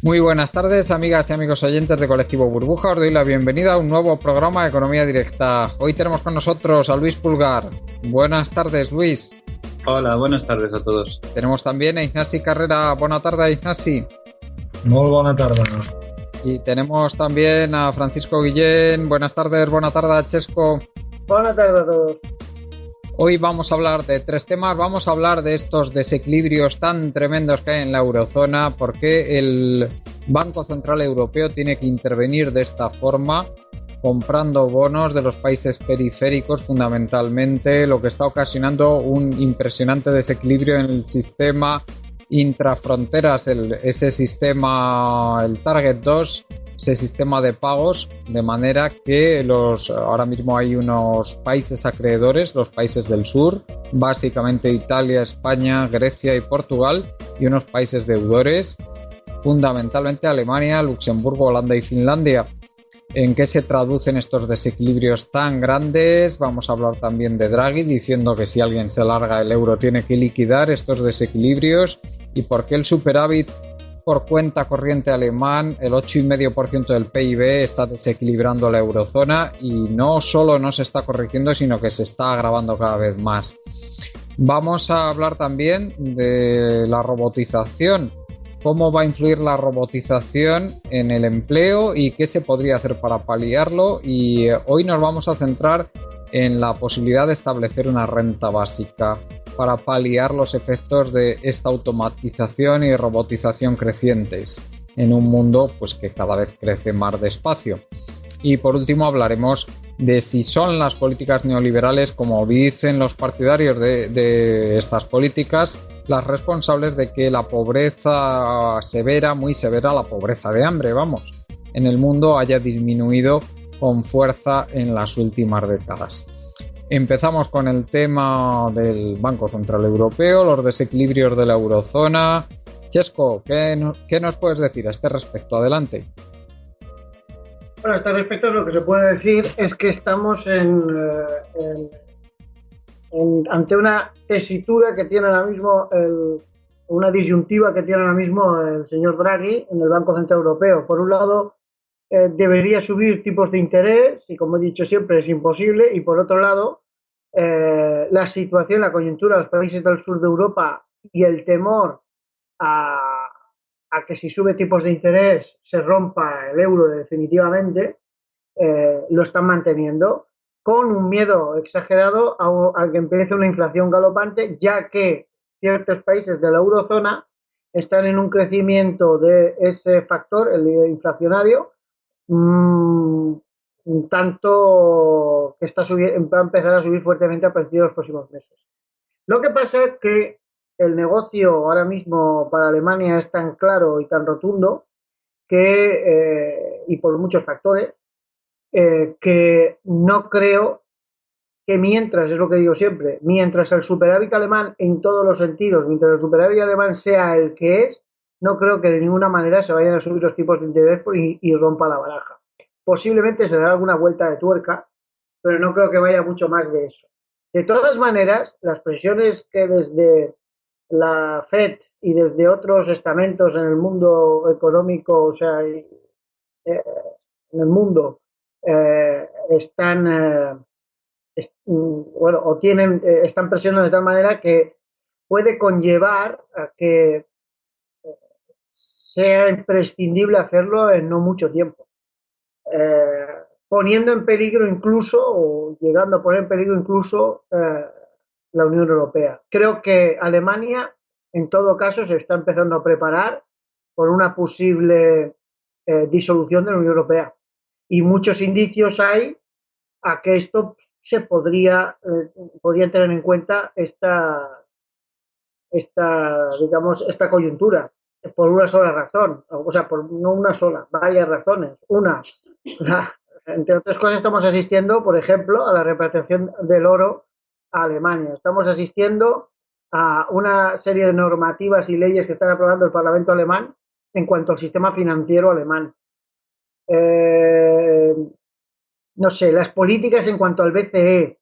Muy buenas tardes, amigas y amigos oyentes de Colectivo Burbuja. Os doy la bienvenida a un nuevo programa de Economía Directa. Hoy tenemos con nosotros a Luis Pulgar. Buenas tardes, Luis. Hola, buenas tardes a todos. Tenemos también a Ignasi Carrera. Buena tarde, Ignasi. Muy buena tarde. Y tenemos también a Francisco Guillén. Buenas tardes, Chesco. Buenas tardes a todos. Hoy vamos a hablar de tres temas. Vamos a hablar de estos desequilibrios tan tremendos que hay en la eurozona, por qué el Banco Central Europeo tiene que intervenir de esta forma, comprando bonos de los países periféricos fundamentalmente, lo que está ocasionando un impresionante desequilibrio en el sistema intrafronteras, ese sistema, el Target 2, ese sistema de pagos, de manera que ahora mismo hay unos países acreedores, los países del sur, básicamente Italia, España, Grecia y Portugal, y unos países deudores, fundamentalmente Alemania, Luxemburgo, Holanda y Finlandia. ¿En qué se traducen estos desequilibrios tan grandes? Vamos a hablar también de Draghi, diciendo que si alguien se larga el euro tiene que liquidar estos desequilibrios, y por qué el superávit por cuenta corriente alemán, el 8,5% del PIB, está desequilibrando la eurozona y no solo no se está corrigiendo, sino que se está agravando cada vez más. Vamos a hablar también de la robotización. ¿Cómo va a influir la robotización en el empleo y qué se podría hacer para paliarlo? Y hoy nos vamos a centrar en la posibilidad de establecer una renta básica para paliar los efectos de esta automatización y robotización crecientes en un mundo pues que cada vez crece más despacio. Y por último hablaremos de si son las políticas neoliberales, como dicen los partidarios de estas políticas, las responsables de que la pobreza severa, muy severa, la pobreza de hambre, en el mundo haya disminuido con fuerza en las últimas décadas. Empezamos con el tema del Banco Central Europeo, los desequilibrios de la eurozona. Chesco, ¿qué nos puedes decir a este respecto? Adelante. Bueno, a este respecto lo que se puede decir es que estamos ante una tesitura que tiene ahora mismo, una disyuntiva que tiene ahora mismo el señor Draghi en el Banco Central Europeo. Por un lado, debería subir tipos de interés y, como he dicho siempre, es imposible. Y por otro lado, la situación, la coyuntura de los países del sur de Europa y el temor a que si sube tipos de interés se rompa el euro definitivamente, lo están manteniendo con un miedo exagerado a que empiece una inflación galopante, ya que ciertos países de la eurozona están en un crecimiento de ese factor, el inflacionario, tanto que va a empezar a subir fuertemente a partir de los próximos meses. Lo que pasa es que el negocio ahora mismo para Alemania es tan claro y tan rotundo que, y por muchos factores, que no creo que mientras, es lo que digo siempre, mientras el superávit alemán en todos los sentidos, mientras el superávit alemán sea el que es, no creo que de ninguna manera se vayan a subir los tipos de interés y rompa la baraja. Posiblemente se dará alguna vuelta de tuerca, pero no creo que vaya mucho más de eso. De todas maneras, las presiones que desde la FED y desde otros estamentos en el mundo económico, o sea, en el mundo, están están presionando de tal manera que puede conllevar a que sea imprescindible hacerlo en no mucho tiempo, poniendo en peligro incluso, o llegando a poner en peligro incluso, la Unión Europea. Creo que Alemania, en todo caso, se está empezando a preparar por una posible disolución de la Unión Europea. Y muchos indicios hay a que esto se podría tener en cuenta esta coyuntura, por una sola razón, o sea, no una sola, varias razones. Una, entre otras cosas, estamos asistiendo, por ejemplo, a la repatriación del oro a Alemania. Estamos asistiendo a una serie de normativas y leyes que están aprobando el Parlamento alemán en cuanto al sistema financiero alemán. No sé, las políticas en cuanto al BCE.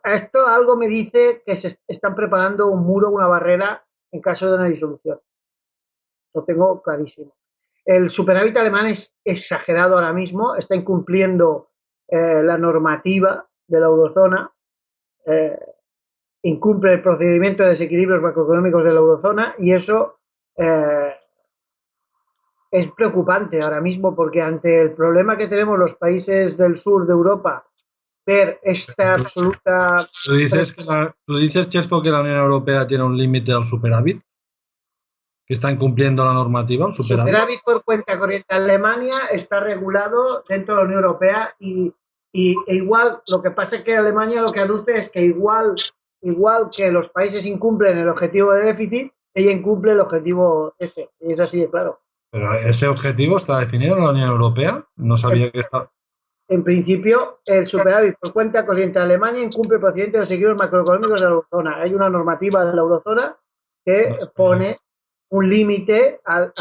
Esto algo me dice que se están preparando un muro, una barrera en caso de una disolución. lo tengo clarísimo. El superávit alemán es exagerado ahora mismo, está incumpliendo la normativa de la eurozona, incumple el procedimiento de desequilibrios macroeconómicos de la eurozona y eso es preocupante ahora mismo porque ante el problema que tenemos los países del sur de Europa, ver esta absoluta... ¿Tú dices, Chesco, que la Unión Europea tiene un límite al superávit? ¿Que está incumpliendo la normativa, el superávit? Superávit por cuenta corriente en Alemania está regulado dentro de la Unión Europea e igual, lo que pasa es que Alemania lo que aduce es que igual que los países incumplen el objetivo de déficit, ella incumple el objetivo ese. Y es así de claro. ¿Pero ese objetivo está definido en la Unión Europea? No sabía que está... En principio, el superávit por cuenta corriente de Alemania incumple el procedimiento de desequilibrios macroeconómicos de la eurozona. Hay una normativa de la eurozona que pone un límite al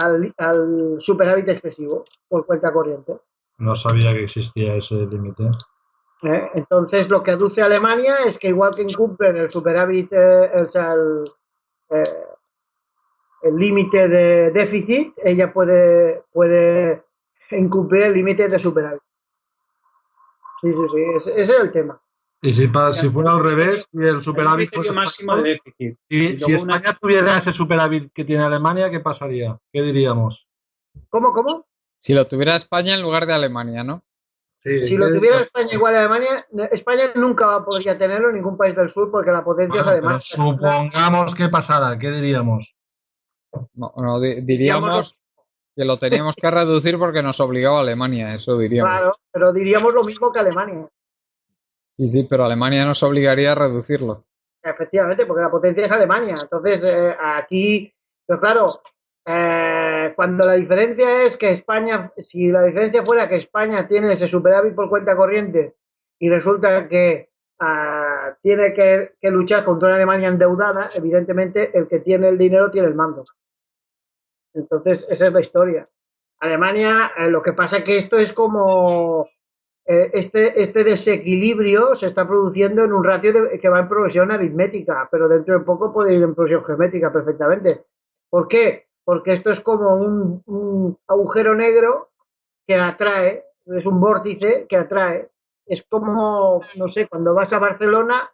superávit excesivo por cuenta corriente. No sabía que existía ese límite. Entonces, lo que aduce Alemania es que igual que incumplen el superávit, el límite de déficit, ella puede incumplir el límite de superávit. Sí, ese es el tema. Y si fuera al revés, y el superávit... El máximo de déficit. Y si España tuviera ese superávit que tiene Alemania, ¿qué pasaría? ¿Qué diríamos? ¿Cómo? Si lo tuviera España en lugar de Alemania, ¿no? Sí, si lo tuviera España igual a Alemania, España nunca podría tenerlo en ningún país del sur porque la potencia es Alemania. Supongamos que pasara, ¿qué diríamos? No, diríamos que lo teníamos que reducir porque nos obligaba Alemania, eso diríamos. Claro, pero diríamos lo mismo que Alemania. Sí, pero Alemania nos obligaría a reducirlo. Efectivamente, porque la potencia es Alemania. Entonces, aquí, pero claro, cuando la diferencia es que España, si la diferencia fuera que España tiene ese superávit por cuenta corriente y resulta que tiene que luchar contra una Alemania endeudada, evidentemente el que tiene el dinero tiene el mando. Entonces, esa es la historia. Alemania, lo que pasa es que esto es como este desequilibrio se está produciendo en un ratio que va en progresión aritmética, pero dentro de poco puede ir en progresión geométrica perfectamente. ¿Por qué? Porque esto es como un agujero negro que atrae, es un vórtice que atrae. Es como, no sé, cuando vas a Barcelona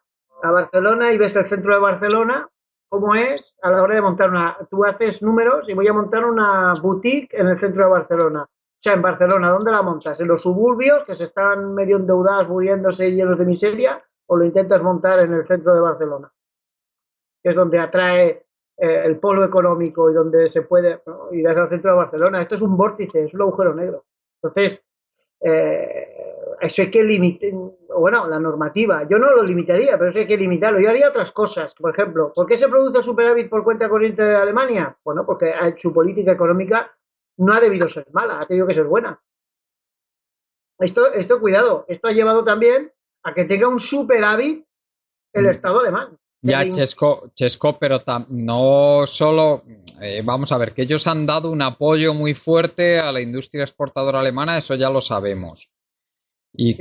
y ves el centro de Barcelona, ¿cómo es? A la hora de montar tú haces números y voy a montar una boutique en el centro de Barcelona. O sea, en Barcelona, ¿dónde la montas? ¿En los suburbios, que se están medio endeudados, muriéndose y llenos de miseria? ¿O lo intentas montar en el centro de Barcelona? Que es donde atrae el polo económico y donde se puede, ¿no? Irás al centro de Barcelona. Esto es un vórtice, es un agujero negro. Entonces, eso hay que limitar, bueno, la normativa. Yo no lo limitaría, pero eso hay que limitarlo. Yo haría otras cosas. Por ejemplo, ¿por qué se produce el superávit por cuenta corriente de Alemania? Bueno, porque su política económica no ha debido ser mala, ha tenido que ser buena. Esto cuidado, esto ha llevado también a que tenga un superávit el Estado alemán. Ya, Chesco, pero no solo, vamos a ver, que ellos han dado un apoyo muy fuerte a la industria exportadora alemana, eso ya lo sabemos. Y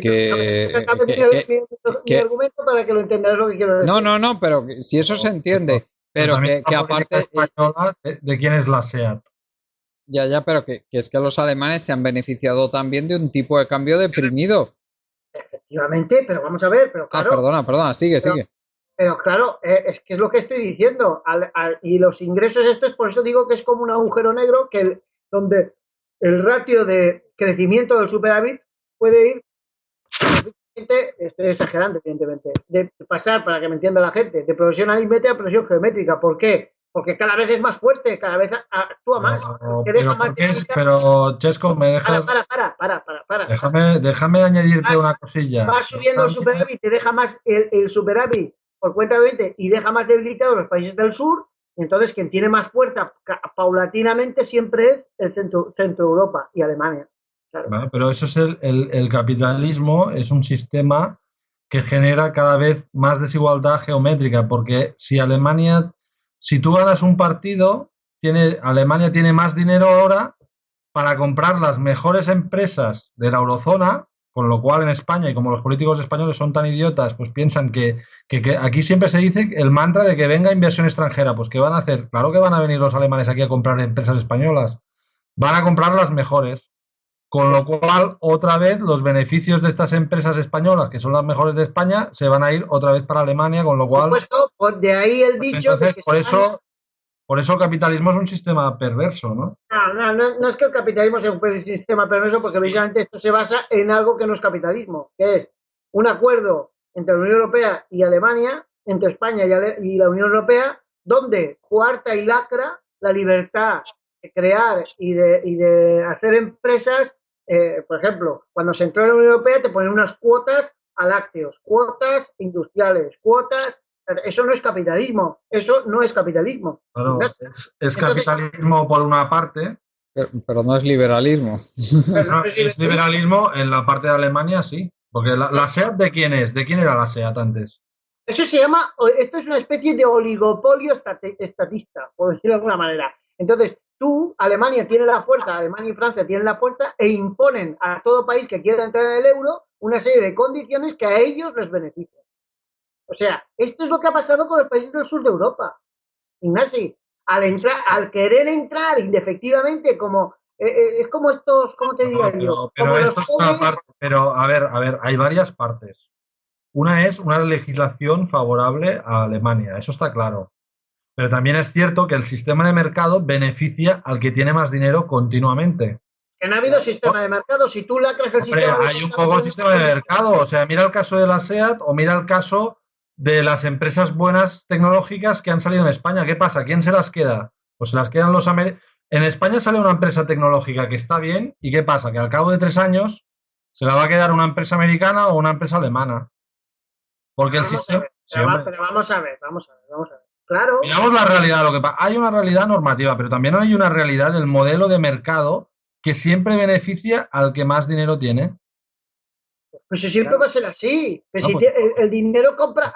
mi argumento para que lo entendáis lo que quiero decir. No, pero si eso se entiende, pero que aparte... ¿De quién es la SEAT? Ya, pero que es que los alemanes se han beneficiado también de un tipo de cambio deprimido. Efectivamente, pero vamos a ver, pero claro... Perdona, sigue. Pero claro, es que es lo que estoy diciendo. Y los ingresos estos, por eso digo que es como un agujero negro donde el ratio de crecimiento del superávit puede ir, estoy exagerando, evidentemente, de pasar, para que me entienda la gente, de progresión aritmética a progresión geométrica. ¿Por qué? Porque cada vez es más fuerte, cada vez actúa más. Pero Chesco, me dejas... Para. Déjame añadirte una cosilla. Va subiendo el superávit, te deja más el superávit por cuenta de y deja más debilitados los países del sur. Entonces, quien tiene más fuerza paulatinamente siempre es el centro Europa y Alemania. Claro. Bueno, pero eso es el capitalismo, es un sistema que genera cada vez más desigualdad geométrica, porque si tú ganas un partido, Alemania tiene más dinero ahora para comprar las mejores empresas de la eurozona, con lo cual en España, y como los políticos españoles son tan idiotas, pues piensan que aquí siempre se dice el mantra de que venga inversión extranjera. Pues ¿qué van a hacer? Claro que van a venir los alemanes aquí a comprar empresas españolas. Van a comprar las mejores. Con lo cual, otra vez, los beneficios de estas empresas españolas, que son las mejores de España, se van a ir otra vez para Alemania, con lo cual... Por supuesto, de ahí el pues dicho... entonces, por eso el capitalismo es un sistema perverso, ¿no? No es que el capitalismo sea un sistema perverso, porque precisamente esto se basa en algo que no es capitalismo, que es un acuerdo entre la Unión Europea y Alemania, entre España y la Unión Europea, donde coarta y lacra la libertad de crear y de hacer empresas. Por ejemplo, cuando se entró en la Unión Europea te ponen unas cuotas a lácteos, cuotas industriales, cuotas... Eso no es capitalismo, eso no es capitalismo. Claro, es capitalismo por una parte. Pero no es liberalismo. No, es liberalismo en la parte de Alemania, sí. Porque la SEAT, ¿de quién es? ¿De quién era la SEAT antes? Esto es una especie de oligopolio estatista, por decirlo de alguna manera. Entonces, Alemania tiene la fuerza, Alemania y Francia tienen la fuerza e imponen a todo país que quiera entrar en el euro una serie de condiciones que a ellos les benefician. O sea, esto es lo que ha pasado con los países del sur de Europa. Ignasi, al querer entrar indefectivamente es como estos, ¿cómo te diría yo? Pero esto es una parte, pero a ver, hay varias partes. Una es una legislación favorable a Alemania, eso está claro. Pero también es cierto que el sistema de mercado beneficia al que tiene más dinero continuamente. Que no ha habido sistema de mercado. Si tú lacras el sistema de mercado... Hay un poco sistema de mercado. O sea, mira el caso de la SEAT o mira el caso de las empresas buenas tecnológicas que han salido en España. ¿Qué pasa? ¿Quién se las queda? Pues se las quedan los americanos. En España sale una empresa tecnológica que está bien. ¿Y qué pasa? Que al cabo de 3 años se la va a quedar una empresa americana o una empresa alemana. Porque el sistema... Pero vamos a ver. Claro. Miramos la realidad, lo que pasa. Hay una realidad normativa, pero también hay una realidad del modelo de mercado que siempre beneficia al que más dinero tiene. Pues siempre va a ser así. Pues el dinero compra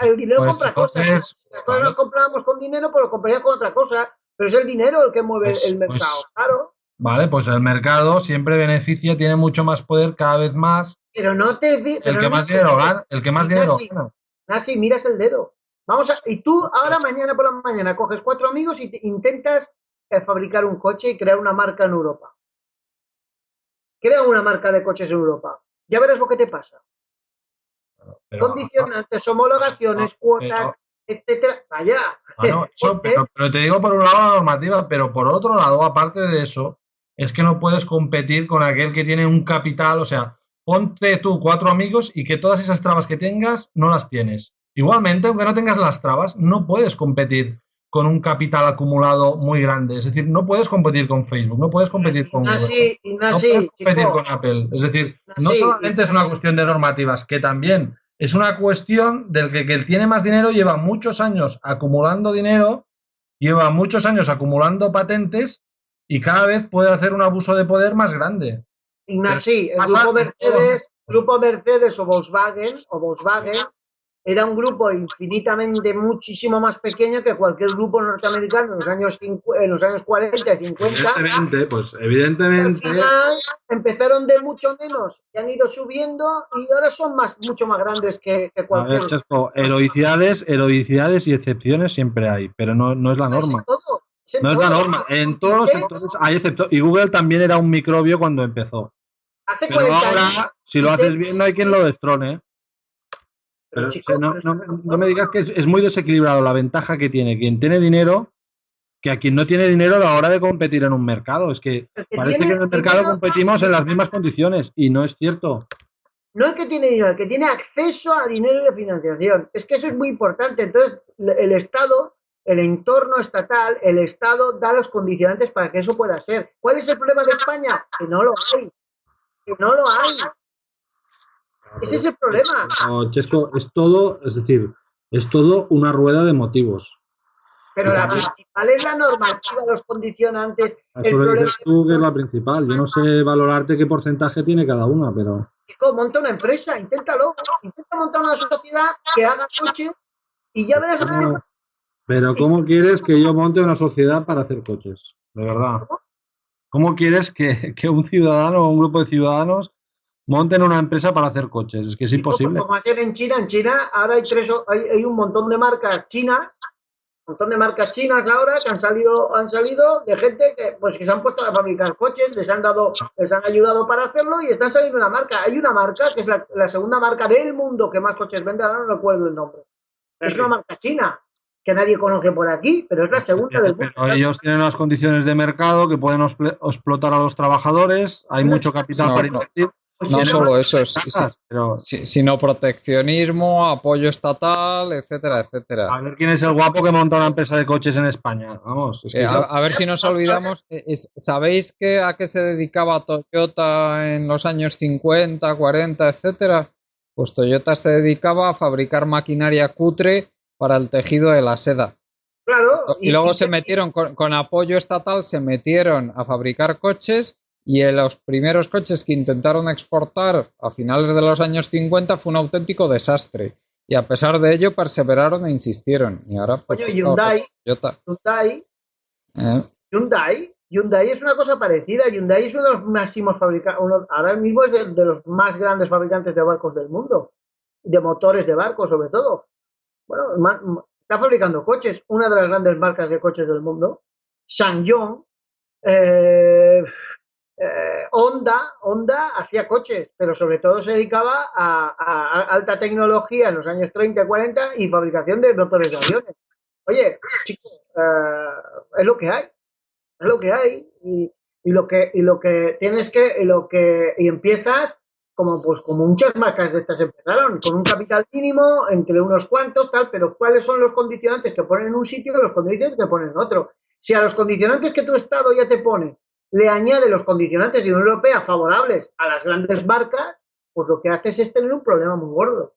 cosas. Si las cosas las comprábamos con dinero, pues lo compraríamos con otra cosa. Pero es el dinero el que mueve el mercado, claro. Vale, pues el mercado siempre beneficia, tiene mucho más poder cada vez más. Pero no te... El que más dinero gana. Nasi, miras el dedo. Y tú ahora mañana por la mañana coges 4 amigos y intentas fabricar un coche y crear una marca en Europa. Crea una marca de coches en Europa. Ya verás lo que te pasa. Condicionantes, homologaciones, cuotas, etcétera. Vaya. Pero te digo por un lado la normativa, pero por otro lado, aparte de eso, es que no puedes competir con aquel que tiene un capital. O sea, ponte tú 4 amigos y que todas esas trabas que tengas no las tienes. Igualmente, aunque no tengas las trabas, no puedes competir con un capital acumulado muy grande. Es decir, no puedes competir con Facebook, no puedes competir con Google, no puedes competir con Apple. Es decir, no solamente es una cuestión de normativas, que también es una cuestión del que el tiene más dinero lleva muchos años acumulando dinero, lleva muchos años acumulando patentes y cada vez puede hacer un abuso de poder más grande. Ignasi, el grupo Mercedes o Volkswagen era un grupo infinitamente muchísimo más pequeño que cualquier grupo norteamericano en los años 40 y 50. Evidentemente. Al final empezaron de mucho menos y han ido subiendo y ahora son mucho más grandes que cualquier. A ver, Chesco, heroicidades y excepciones siempre hay, pero no es la norma. No es la norma. En todos los sectores hay excepciones. Y Google también era un microbio cuando empezó. Pero ahora, si lo haces bien, no hay quien lo destrone. Pero no me digas que es muy desequilibrado la ventaja que tiene quien tiene dinero que a quien no tiene dinero a la hora de competir en un mercado. Es que parece que en el mercado competimos en las mismas condiciones y no es cierto. No el que tiene dinero, el que tiene acceso a dinero y de financiación. Es que eso es muy importante. Entonces, el Estado, el entorno estatal, el Estado da los condicionantes para que eso pueda ser. ¿Cuál es el problema de España? Que no lo hay. Ese es el problema. No, Chesco, es todo una rueda de motivos. Pero la principal es la normativa, los condicionantes. Eso lo dices tú, que es la principal. Yo no sé valorarte qué porcentaje tiene cada una, pero... Chico, monta una empresa, inténtalo. Intenta montar una sociedad que haga coches y ya verás lo que pasa. Pero ¿cómo quieres que yo monte una sociedad para hacer coches? De verdad. ¿Cómo quieres que un ciudadano o un grupo de ciudadanos monten una empresa para hacer coches. Es que es imposible. Como hacen en China ahora hay un montón de marcas chinas, ahora que han salido de gente que se han puesto a fabricar coches, les han ayudado para hacerlo y están saliendo una marca. Hay una marca que es la segunda marca del mundo que más coches vende, ahora no recuerdo el nombre. Es una marca china que nadie conoce por aquí, pero es la segunda del mundo. Pero ellos tienen las condiciones de mercado que pueden explotar a los trabajadores, hay mucho capital para invertir. No solo eso, sino proteccionismo, apoyo estatal, etcétera, etcétera. A ver quién es el guapo que monta una empresa de coches en España. Vamos. A ver si nos olvidamos. ¿Sabéis a qué se dedicaba Toyota en los años 50, 40, etcétera? Pues Toyota se dedicaba a fabricar maquinaria cutre para el tejido de la seda. Claro. Y luego se metieron con apoyo estatal, se metieron a fabricar coches. Y en los primeros coches que intentaron exportar a finales de los años 50 fue un auténtico desastre. Y a pesar de ello perseveraron e insistieron. Y ahora pues, Hyundai es una cosa parecida. Hyundai es uno de los máximos fabricantes, ahora mismo es de los más grandes fabricantes de barcos del mundo, de motores de barcos sobre todo. Bueno, está fabricando coches, una de las grandes marcas de coches del mundo. SsangYong, Honda hacía coches, pero sobre todo se dedicaba a alta tecnología en los años 30 y 40 y fabricación de motores de aviones. Oye, chicos, es lo que hay y lo que tienes y empiezas como muchas marcas de estas empezaron, con un capital mínimo entre unos cuantos, pero ¿cuáles son los condicionantes que ponen en un sitio y los condicionantes que ponen en otro? Si a los condicionantes que tu Estado ya te pone le añade los condicionantes de la Unión Europea favorables a las grandes marcas, pues lo que haces es tener un problema muy gordo.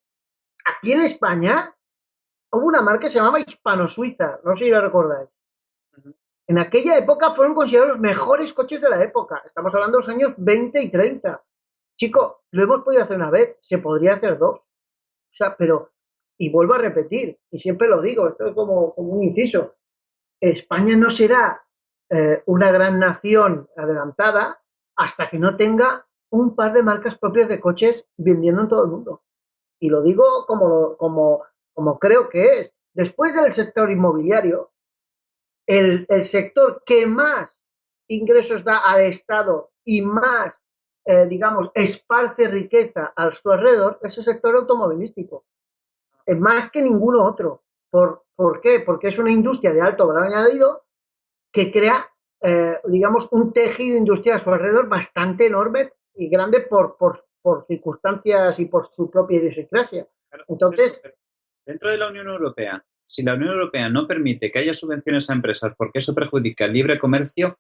Aquí en España hubo una marca que se llamaba Hispano-Suiza, no sé si la recordáis. En aquella época fueron considerados los mejores coches de la época. Estamos hablando de los años 20 y 30. Chico, lo hemos podido hacer una vez, se podría hacer dos. O sea, y vuelvo a repetir, y siempre lo digo, esto es como un inciso. España no será una gran nación adelantada hasta que no tenga un par de marcas propias de coches vendiendo en todo el mundo. Y lo digo como creo que es. Después del sector inmobiliario, el sector que más ingresos da al Estado y más, esparce riqueza a su alrededor es el sector automovilístico. Más que ninguno otro. ¿Por qué? Porque es una industria de alto valor añadido que crea, un tejido industrial a su alrededor bastante enorme y grande por circunstancias y por su propia idiosincrasia. Entonces, dentro de la Unión Europea, si la Unión Europea no permite que haya subvenciones a empresas porque eso perjudica el libre comercio,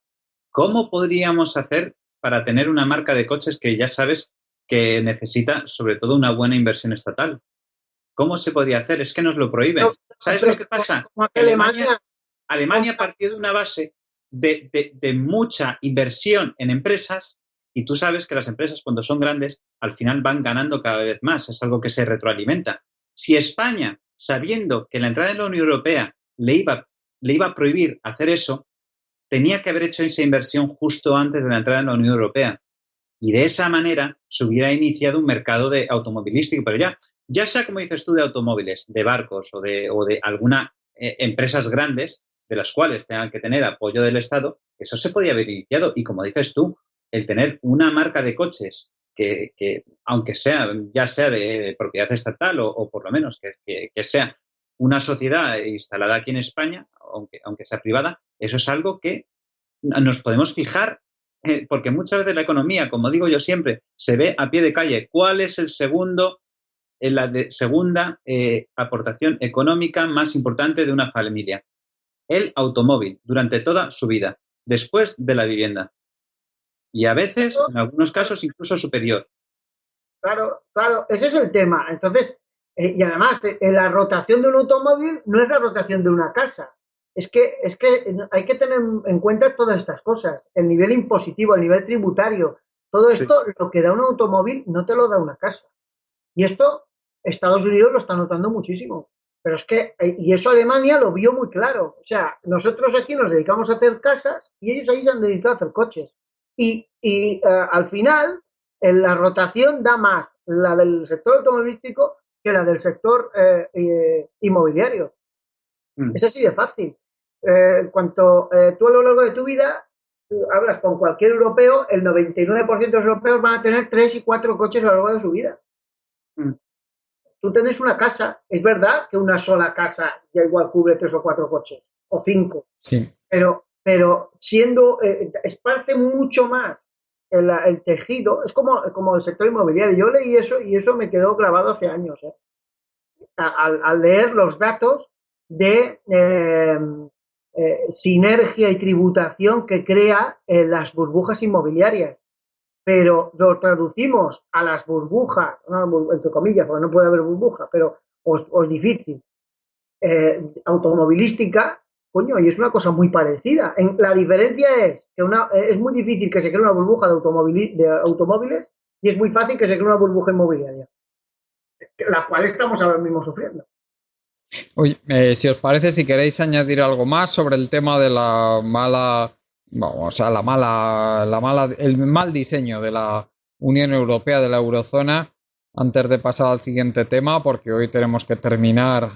¿cómo podríamos hacer para tener una marca de coches que ya sabes que necesita sobre todo una buena inversión estatal? ¿Cómo se podría hacer? Es que nos lo prohíben. ¿Sabes lo que pasa? Alemania partió de una base de mucha inversión en empresas y tú sabes que las empresas cuando son grandes al final van ganando cada vez más. Es algo que se retroalimenta. Si España, sabiendo que la entrada en la Unión Europea le iba a prohibir hacer eso, tenía que haber hecho esa inversión justo antes de la entrada en la Unión Europea. Y de esa manera se hubiera iniciado un mercado de automovilístico. Pero ya sea, como dices tú, de automóviles, de barcos o de algunas empresas grandes de las cuales tengan que tener apoyo del Estado, eso se podía haber iniciado. Y como dices tú, el tener una marca de coches que aunque ya sea de propiedad estatal o por lo menos que sea una sociedad instalada aquí en España, aunque sea privada, eso es algo que nos podemos fijar, porque muchas veces la economía, como digo yo siempre, se ve a pie de calle. ¿Cuál es la segunda aportación económica más importante de una familia? El automóvil, durante toda su vida, después de la vivienda. Y a veces, en algunos casos, incluso superior. Claro, ese es el tema. Entonces, y además, la rotación de un automóvil no es la rotación de una casa. Es que hay que tener en cuenta todas estas cosas. El nivel impositivo, el nivel tributario, todo esto, sí. Lo que da un automóvil no te lo da una casa. Y esto, Estados Unidos lo está notando muchísimo. Pero es que, y eso Alemania lo vio muy claro. O sea, nosotros aquí nos dedicamos a hacer casas y ellos ahí se han dedicado a hacer coches. Y al final, la rotación da más la del sector automovilístico que la del sector inmobiliario. Es así de fácil. Cuanto tú a lo largo de tu vida hablas con cualquier europeo, el 99% de los europeos van a tener 3 y 4 coches a lo largo de su vida. Tú tienes una casa, es verdad que una sola casa ya igual cubre 3 o 4 coches, o 5, sí. pero siendo, esparce mucho más el tejido, es como el sector inmobiliario. Yo leí eso y eso me quedó grabado hace años, al leer los datos de sinergia y tributación que crea las burbujas inmobiliarias. Pero lo traducimos a las burbujas, entre comillas, porque no puede haber burbuja, pero es difícil, automovilística, coño, y es una cosa muy parecida. La diferencia es que es muy difícil que se cree una burbuja de automóviles y es muy fácil que se cree una burbuja inmobiliaria, la cual estamos ahora mismo sufriendo. Oye, si os parece, si queréis añadir algo más sobre el tema de la mala, el mal diseño de la Unión Europea, de la eurozona, antes de pasar al siguiente tema, porque hoy tenemos que terminar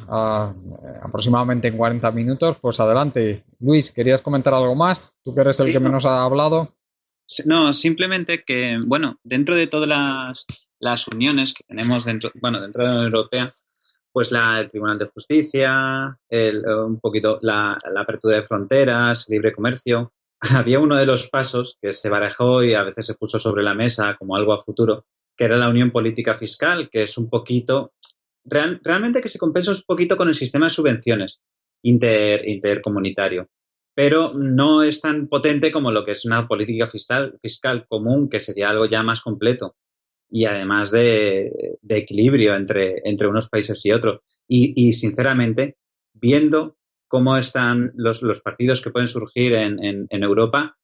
aproximadamente en 40 minutos, pues adelante. Luis, ¿querías comentar algo más? Tú que eres el que menos ha hablado. No, simplemente que, bueno, dentro de todas las uniones que tenemos dentro de la Unión Europea, pues el Tribunal de Justicia, un poquito la apertura de fronteras, libre comercio. Había uno de los pasos que se barajó y a veces se puso sobre la mesa como algo a futuro, que era la unión política fiscal, que es un poquito, realmente que se compensa un poquito con el sistema de subvenciones intercomunitario, pero no es tan potente como lo que es una política fiscal común, que sería algo ya más completo. Y además de equilibrio entre unos países y otros. Y sinceramente, viendo cómo están los partidos que pueden surgir en Europa,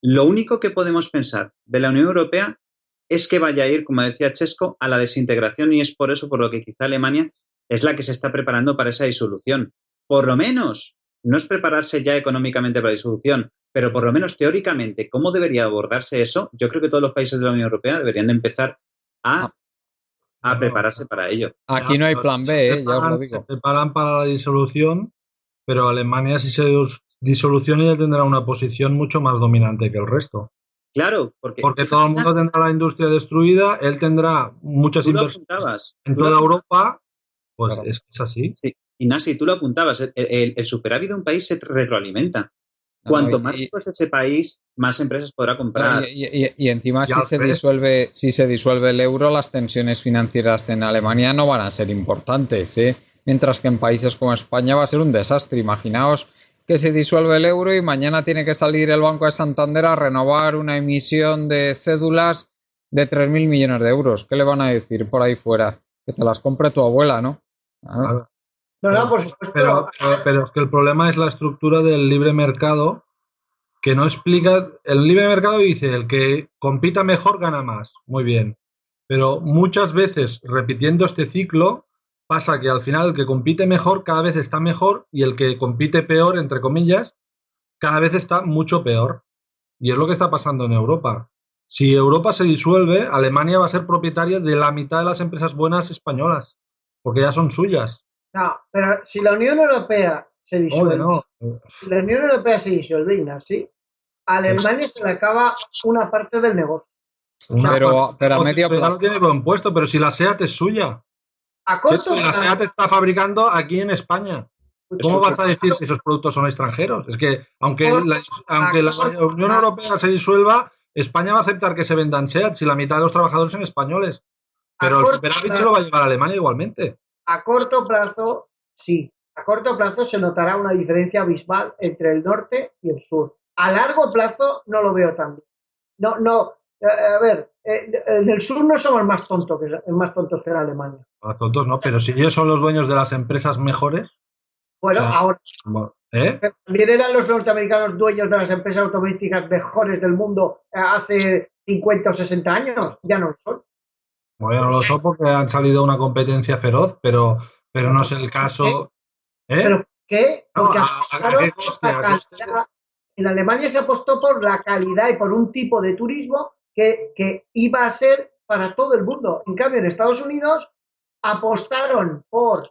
lo único que podemos pensar de la Unión Europea es que vaya a ir, como decía Chesco, a la desintegración, y es por eso por lo que quizá Alemania es la que se está preparando para esa disolución. Por lo menos, no es prepararse ya económicamente para la disolución, pero por lo menos teóricamente, ¿cómo debería abordarse eso? Yo creo que todos los países de la Unión Europea deberían de empezar a prepararse para ello. Aquí no hay plan B, ya os lo digo. Se preparan para la disolución, pero Alemania, si se disoluciona, ya tendrá una posición mucho más dominante que el resto. Claro, porque todo el mundo tendrá la industria destruida, él tendrá muchas inversiones en toda Europa, pues claro. Es así. Sí, Ignasi, tú lo apuntabas, el superávit de un país se retroalimenta. Cuanto más rico es ese país, más empresas podrá comprar. Y encima, si se disuelve el euro, las tensiones financieras en Alemania no van a ser importantes, ¿eh? Mientras que en países como España va a ser un desastre. Imaginaos que se disuelve el euro y mañana tiene que salir el Banco de Santander a renovar una emisión de cédulas de 3.000 millones de euros. ¿Qué le van a decir por ahí fuera? Que te las compre tu abuela, ¿no? Claro. No, por supuesto. Pero es que el problema es la estructura del libre mercado, que no explica. El libre mercado dice, el que compita mejor gana más. Muy bien. Pero muchas veces, repitiendo este ciclo, pasa que al final el que compite mejor cada vez está mejor y el que compite peor, entre comillas, cada vez está mucho peor. Y es lo que está pasando en Europa. Si Europa se disuelve, Alemania va a ser propietaria de la mitad de las empresas buenas españolas, porque ya son suyas. No, pero si la Unión Europea se disuelve, si la Unión Europea se disuelve, Ignasi, a Alemania se le acaba una parte del negocio. Pero a medio plazo. Ya lo tiene compuesto, pero si la SEAT es suya. A corto plazo. La SEAT está fabricando aquí en España. ¿Cómo vas a decir que esos productos son extranjeros? Es que aunque la Unión Europea se disuelva, España va a aceptar que se vendan SEAT si la mitad de los trabajadores son españoles. Pero el superávit se lo va a llevar a Alemania igualmente. A corto plazo, sí. A corto plazo se notará una diferencia abismal entre el norte y el sur. A largo plazo no lo veo tan bien. A ver, en el sur no somos más tontos que en Alemania. Más tontos no, pero si ellos son los dueños de las empresas mejores. Bueno, ahora. También eran los norteamericanos dueños de las empresas automovilísticas mejores del mundo hace 50 o 60 años. Ya no lo son. Bueno, ya no lo son porque han salido una competencia feroz, pero no es el caso. ¿Pero qué? Porque en Alemania se apostó por la calidad y por un tipo de turismo que iba a ser para todo el mundo. En cambio, en Estados Unidos apostaron por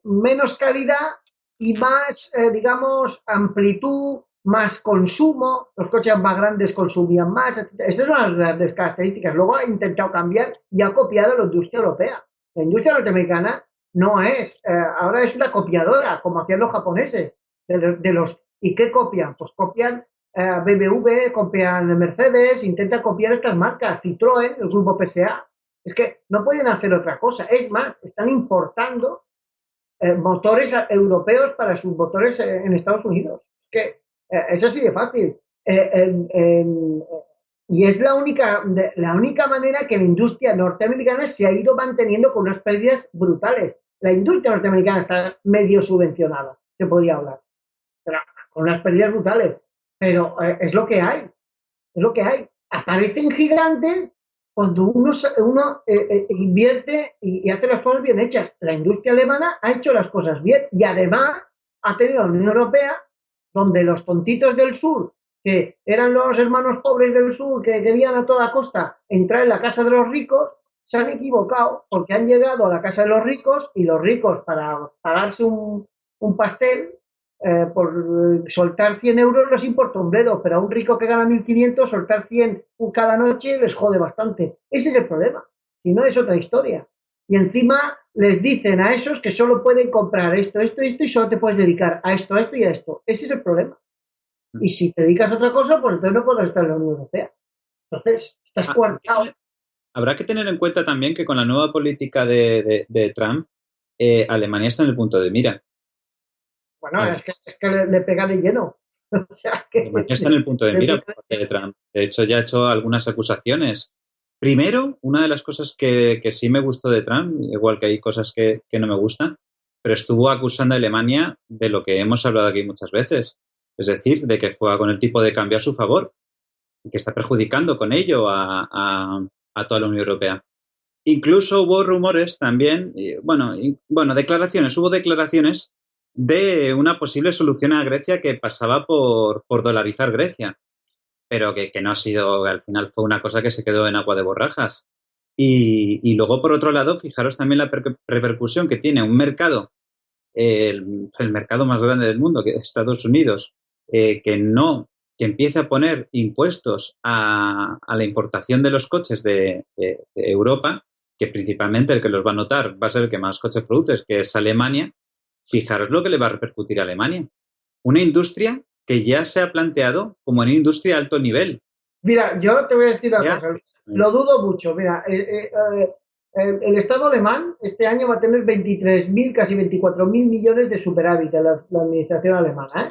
menos calidad y más, digamos, amplitud, más consumo. Los coches más grandes consumían más. Estas son las grandes características. Luego ha intentado cambiar y ha copiado la industria europea. La industria norteamericana no es, ahora es una copiadora, como hacían los japoneses. ¿Y qué copian? Pues copian BMW, copian Mercedes, intentan copiar estas marcas, Citroën, el grupo PSA. Es que no pueden hacer otra cosa. Es más, están importando motores europeos para sus motores en Estados Unidos. Es que es así de fácil. Y es la única manera que la industria norteamericana se ha ido manteniendo con unas pérdidas brutales. La industria norteamericana está medio subvencionada, se podría hablar, pero con unas pérdidas brutales. Pero es lo que hay. Es lo que hay. Aparecen gigantes cuando uno invierte y hace las cosas bien hechas. La industria alemana ha hecho las cosas bien y además ha tenido la Unión Europea, donde los tontitos del sur, que eran los hermanos pobres del sur que querían a toda costa entrar en la casa de los ricos, se han equivocado porque han llegado a la casa de los ricos y los ricos, para pagarse un pastel, por soltar 100 euros les importa un bledo, pero a un rico que gana 1.500 soltar 100 cada noche les jode bastante. Ese es el problema, si no es otra historia. Y encima les dicen a esos que solo pueden comprar esto y solo te puedes dedicar a esto y a esto. Ese es el problema. Y si te dedicas a otra cosa, pues entonces no podrás estar en la Unión Europea. Entonces, estás coartado. Habrá que tener en cuenta también que con la nueva política de Trump, Alemania está en el punto de mira. Bueno, es que le pega de lleno. O sea, Alemania está en el punto de mira por parte de Trump. De hecho, ya ha hecho algunas acusaciones. Primero, una de las cosas que sí me gustó de Trump, igual que hay cosas que no me gustan, pero estuvo acusando a Alemania de lo que hemos hablado aquí muchas veces. Es decir, de que juega con el tipo de cambio a su favor y que está perjudicando con ello a toda la Unión Europea. Incluso hubo rumores también, declaraciones, hubo declaraciones de una posible solución a Grecia que pasaba por dolarizar Grecia, pero que no ha sido, al final fue una cosa que se quedó en agua de borrajas. Y luego, por otro lado, fijaros también la repercusión que tiene un mercado, el mercado más grande del mundo, que es Estados Unidos, que empiece a poner impuestos a la importación de los coches de Europa, que principalmente el que los va a notar va a ser el que más coches produce, que es Alemania. Fijaros lo que le va a repercutir a Alemania. Una industria que ya se ha planteado como una industria de alto nivel. Mira, yo te voy a decir una cosa, lo dudo mucho. Mira, el Estado alemán este año va a tener 23.000, casi 24.000 millones de superávit en la administración alemana, ¿eh?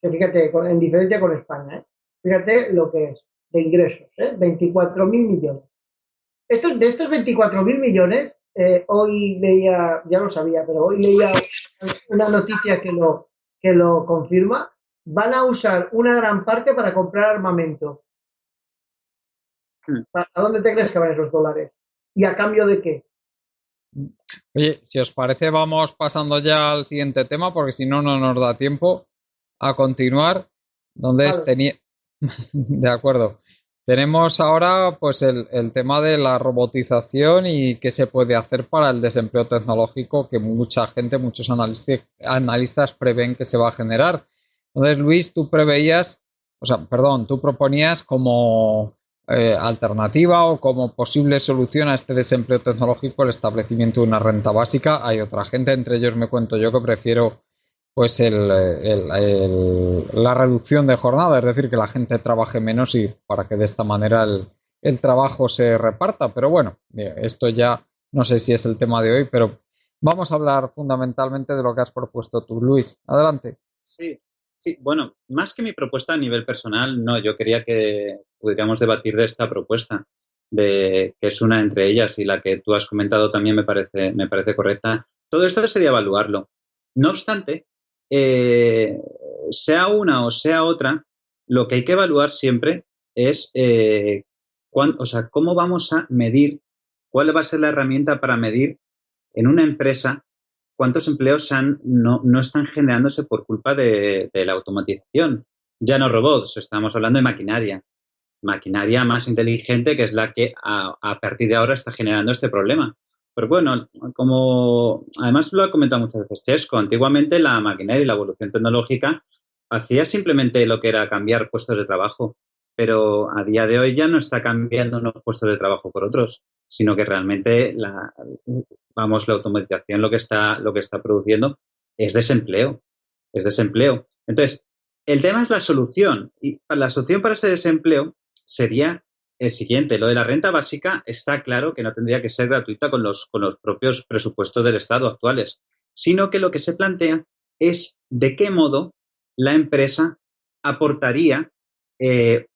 Que fíjate, en diferencia con España, ¿eh? Fíjate lo que es de ingresos, 24.000 millones. De estos 24.000 millones, hoy leía, ya lo sabía, pero hoy leía una noticia que lo confirma, van a usar una gran parte para comprar armamento. ¿A dónde te crees que van esos dólares? ¿Y a cambio de qué? Oye, si os parece, vamos pasando ya al siguiente tema, porque si no, no nos da tiempo a continuar. De acuerdo. Tenemos ahora pues el tema de la robotización y qué se puede hacer para el desempleo tecnológico que mucha gente, muchos analistas prevén que se va a generar. Entonces, Luis, tú proponías como alternativa o como posible solución a este desempleo tecnológico el establecimiento de una renta básica. Hay otra gente, entre ellos me cuento yo, que prefiero pues la reducción de jornada, es decir, que la gente trabaje menos y para que de esta manera el trabajo se reparta. Pero bueno, esto ya no sé si es el tema de hoy, pero vamos a hablar fundamentalmente de lo que has propuesto tú. Luis, adelante. Sí, bueno, más que mi propuesta a nivel personal, no, yo quería que pudiéramos debatir de esta propuesta, que es una entre ellas y la que tú has comentado también me parece correcta. Todo esto sería evaluarlo. No obstante, sea una o sea otra, lo que hay que evaluar siempre es cómo vamos a medir, cuál va a ser la herramienta para medir en una empresa cuántos empleos no están generándose por culpa de la automatización. Ya no robots, estamos hablando de maquinaria. maquinaria más inteligente, que es la que a partir de ahora está generando este problema. Pero bueno, como además lo ha comentado muchas veces Chesco, antiguamente la maquinaria y la evolución tecnológica hacía simplemente lo que era cambiar puestos de trabajo, pero a día de hoy ya no está cambiando unos puestos de trabajo por otros, sino que realmente la automatización lo que está produciendo es desempleo, Entonces, el tema es la solución, y la solución para ese desempleo sería el siguiente. Lo de la renta básica está claro que no tendría que ser gratuita con los propios presupuestos del Estado actuales, sino que lo que se plantea es de qué modo la empresa aportaría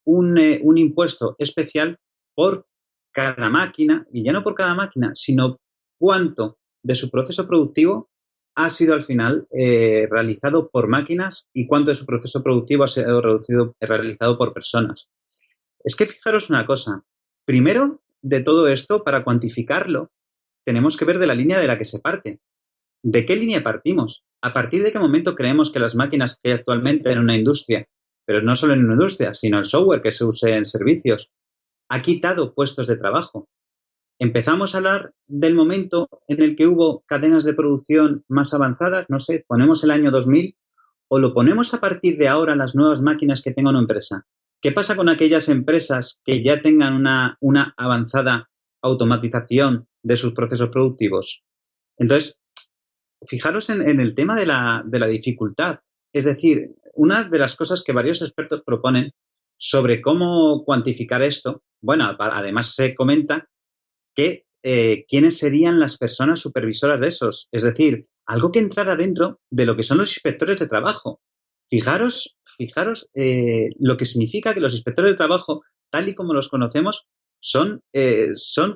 un impuesto especial por cada máquina, y ya no por cada máquina, sino cuánto de su proceso productivo ha sido al final realizado por máquinas y cuánto de su proceso productivo ha sido realizado por personas. Es que fijaros una cosa, primero de todo esto, para cuantificarlo, tenemos que ver de la línea de la que se parte. ¿De qué línea partimos? ¿A partir de qué momento creemos que las máquinas que hay actualmente en una industria, pero no solo en una industria, sino el software que se use en servicios, ha quitado puestos de trabajo? Empezamos a hablar del momento en el que hubo cadenas de producción más avanzadas, no sé, ponemos el año 2000, o lo ponemos a partir de ahora las nuevas máquinas que tenga una empresa. ¿Qué pasa con aquellas empresas que ya tengan una avanzada automatización de sus procesos productivos? Entonces, fijaros en el tema de la dificultad. Es decir, una de las cosas que varios expertos proponen sobre cómo cuantificar esto, bueno, además se comenta que quiénes serían las personas supervisoras de esos. Es decir, algo que entrara dentro de lo que son los inspectores de trabajo. Fijaros lo que significa que los inspectores de trabajo, tal y como los conocemos, son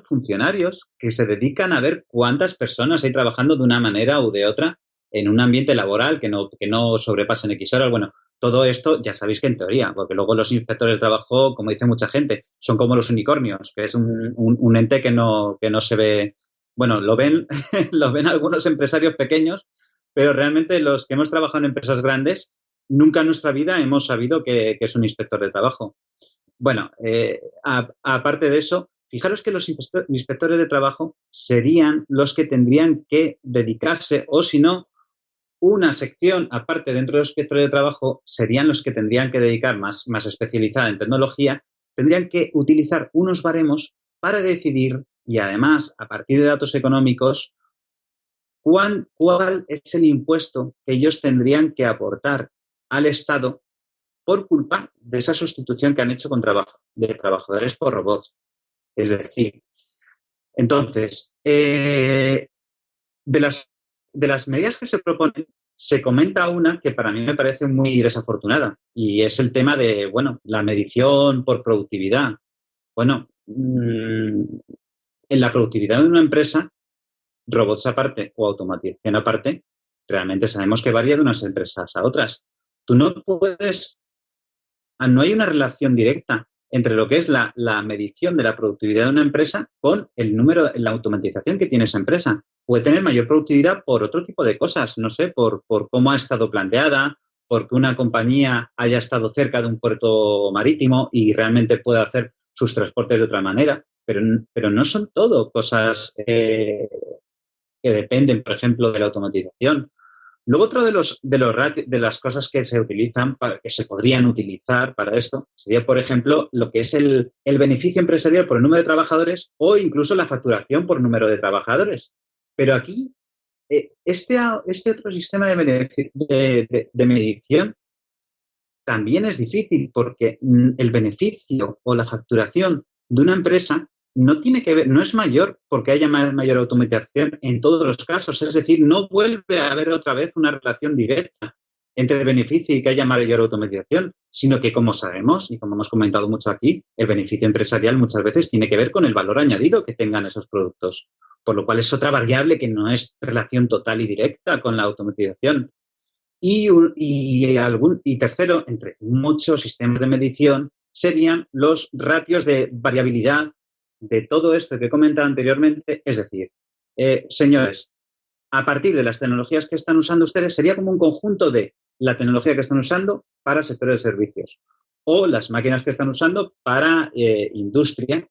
funcionarios que se dedican a ver cuántas personas hay trabajando de una manera u de otra en un ambiente laboral que no sobrepasen X horas. Bueno, todo esto ya sabéis que en teoría, porque luego los inspectores de trabajo, como dice mucha gente, son como los unicornios, que es un ente que no se ve. Bueno, lo ven algunos empresarios pequeños, pero realmente los que hemos trabajado en empresas grandes, nunca en nuestra vida hemos sabido que es un inspector de trabajo. Bueno, aparte de eso, fijaros que los inspectores de trabajo serían los que tendrían que dedicarse, o si no, una sección aparte dentro de los inspectores de trabajo serían los que tendrían que dedicar más especializada en tecnología, tendrían que utilizar unos baremos para decidir, y además, a partir de datos económicos, cuál es el impuesto que ellos tendrían que aportar al Estado por culpa de esa sustitución que han hecho de trabajadores por robots. Es decir, entonces, de las medidas que se proponen, se comenta una que para mí me parece muy desafortunada, y es el tema de, la medición por productividad. Bueno, en la productividad de una empresa, robots aparte o automatización aparte, realmente sabemos que varía de unas empresas a otras. Tú no hay una relación directa entre lo que es la medición de la productividad de una empresa con la automatización que tiene esa empresa. Puede tener mayor productividad por otro tipo de cosas, no sé, por cómo ha estado planteada, porque una compañía haya estado cerca de un puerto marítimo y realmente pueda hacer sus transportes de otra manera, pero no son todo cosas que dependen, por ejemplo, de la automatización. Luego, otro de las cosas que se utilizan, que se podrían utilizar para esto, sería, por ejemplo, lo que es el beneficio empresarial por el número de trabajadores, o incluso la facturación por número de trabajadores. Pero aquí, este otro sistema de medición también es difícil, porque el beneficio o la facturación de una empresa no tiene que ver, no es mayor porque haya mayor automatización en todos los casos. Es decir, no vuelve a haber otra vez una relación directa entre el beneficio y que haya mayor automatización, sino que, como sabemos y como hemos comentado mucho aquí, el beneficio empresarial muchas veces tiene que ver con el valor añadido que tengan esos productos, por lo cual es otra variable que no es relación total y directa con la automatización. Y tercero, entre muchos sistemas de medición, serían los ratios de variabilidad de todo esto que he comentado anteriormente. Es decir, señores, a partir de las tecnologías que están usando ustedes, sería como un conjunto de la tecnología que están usando para sectores de servicios, o las máquinas que están usando para industria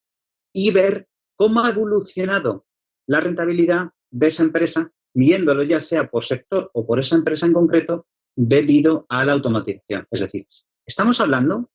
y ver cómo ha evolucionado la rentabilidad de esa empresa, midiéndolo ya sea por sector o por esa empresa en concreto, debido a la automatización. Es decir, estamos hablando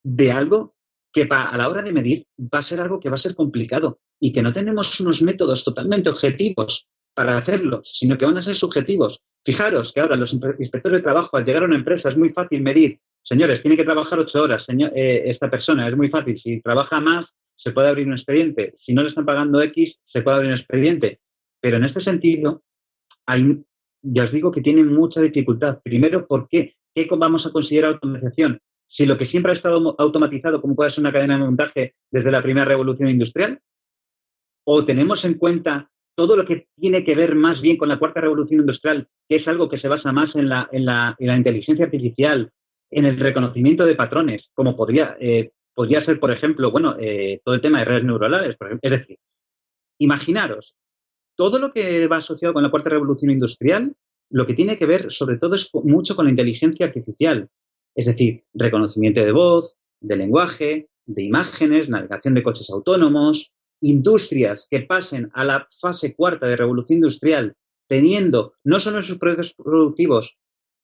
de algo que a la hora de medir va a ser algo que va a ser complicado y que no tenemos unos métodos totalmente objetivos para hacerlo, sino que van a ser subjetivos. Fijaros que ahora los inspectores de trabajo, al llegar a una empresa, es muy fácil medir. Señores, tiene que trabajar 8 horas. Esta persona es muy fácil. Si trabaja más, se puede abrir un expediente. Si no le están pagando X, se puede abrir un expediente. Pero en este sentido, ya os digo que tiene mucha dificultad. Primero, ¿por qué? ¿Qué vamos a considerar automatización? Si lo que siempre ha estado automatizado, como puede ser una cadena de montaje desde la primera revolución industrial, o tenemos en cuenta todo lo que tiene que ver más bien con la cuarta revolución industrial, que es algo que se basa más en la inteligencia artificial, en el reconocimiento de patrones, como podría ser, por ejemplo, todo el tema de redes neuronales, por ejemplo. Es decir, imaginaros, todo lo que va asociado con la cuarta revolución industrial, lo que tiene que ver sobre todo es mucho con la inteligencia artificial. Es decir, reconocimiento de voz, de lenguaje, de imágenes, navegación de coches autónomos, industrias que pasen a la fase cuarta de revolución industrial, teniendo no solo en sus procesos productivos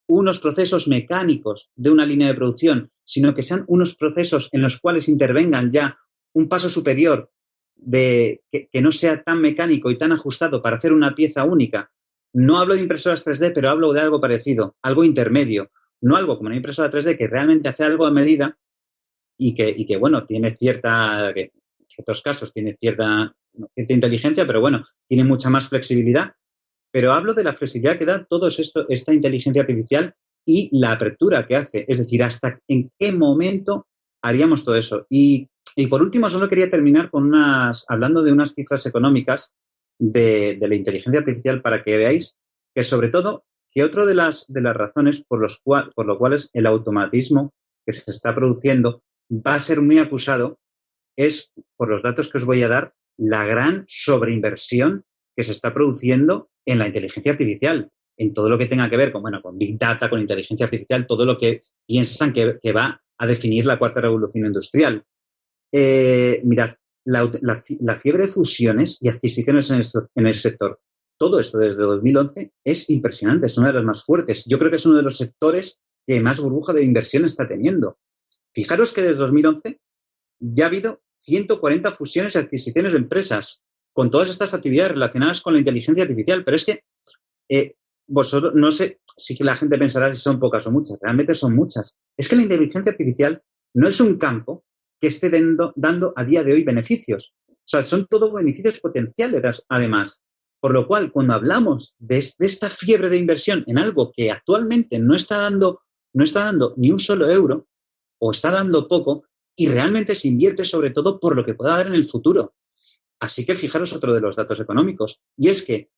unos procesos mecánicos de una línea de producción, sino que sean unos procesos en los cuales intervengan ya un paso superior de que no sea tan mecánico y tan ajustado para hacer una pieza única. No hablo de impresoras 3D, pero hablo de algo parecido, algo intermedio, no algo como una impresora 3D que realmente hace algo a medida y que bueno, tiene en ciertos casos tiene cierta inteligencia, pero bueno, tiene mucha más flexibilidad. Pero hablo de la flexibilidad que da todo esto, esta inteligencia artificial y la apertura que hace. Es decir, hasta en qué momento haríamos todo eso. Y por último, solo quería terminar hablando de unas cifras económicas de la inteligencia artificial para que veáis que, sobre todo, que otra de las razones por lo cuales el automatismo que se está produciendo va a ser muy acusado es, por los datos que os voy a dar, la gran sobreinversión que se está produciendo en la inteligencia artificial, en todo lo que tenga que ver con Big Data, con inteligencia artificial, todo lo que piensan que va a definir la cuarta revolución industrial. Mirad, la fiebre de fusiones y adquisiciones en el sector, todo esto desde 2011 es impresionante, es una de las más fuertes. Yo creo que es uno de los sectores que más burbuja de inversión está teniendo. Fijaros que desde 2011 ya ha habido 140 fusiones y adquisiciones de empresas con todas estas actividades relacionadas con la inteligencia artificial. Pero es que vosotros, no sé si la gente pensará si son pocas o muchas, realmente son muchas. Es que la inteligencia artificial no es un campo que esté dando a día de hoy beneficios. O sea, son todos beneficios potenciales, además. Por lo cual, cuando hablamos de esta fiebre de inversión en algo que actualmente no está dando ni un solo euro, o está dando poco, y realmente se invierte sobre todo por lo que pueda dar en el futuro. Así que fijaros otro de los datos económicos, y es que